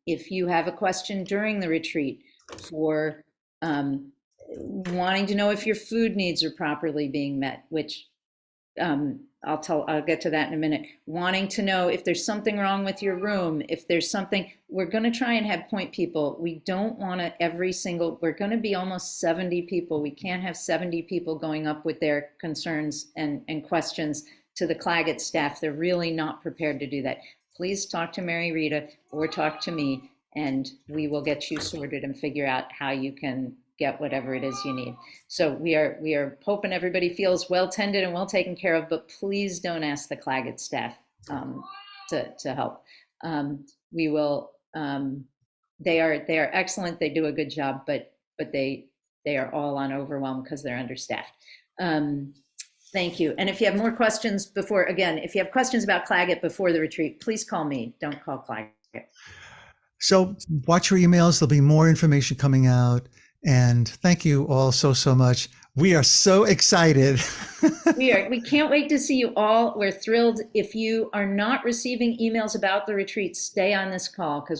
If you have a question during the retreat for wanting to know if your food needs are properly being met, which I'll get to that in a minute. Wanting to know if there's something wrong with your room, if there's something, we're going to try and have point people. We don't want to we're going to be almost 70 people. We can't have 70 people going up with their concerns and questions to the Claggett staff. They're really not prepared to do that. Please talk to Mary Rita or talk to me, and we will get you sorted and figure out how you can get whatever it is you need. So we are hoping everybody feels well tended and well taken care of, but please don't ask the Claggett staff to help. We will. They are excellent. They do a good job, but they are all on overwhelm because they're understaffed. Thank you. And if you have more questions if you have questions about Claggett before the retreat, please call me. Don't call Claggett. So watch your emails. There'll be more information coming out. And thank you all so much. We are so excited. We can't wait to see you all. We're thrilled. If you are not receiving emails about the retreat, stay on this call because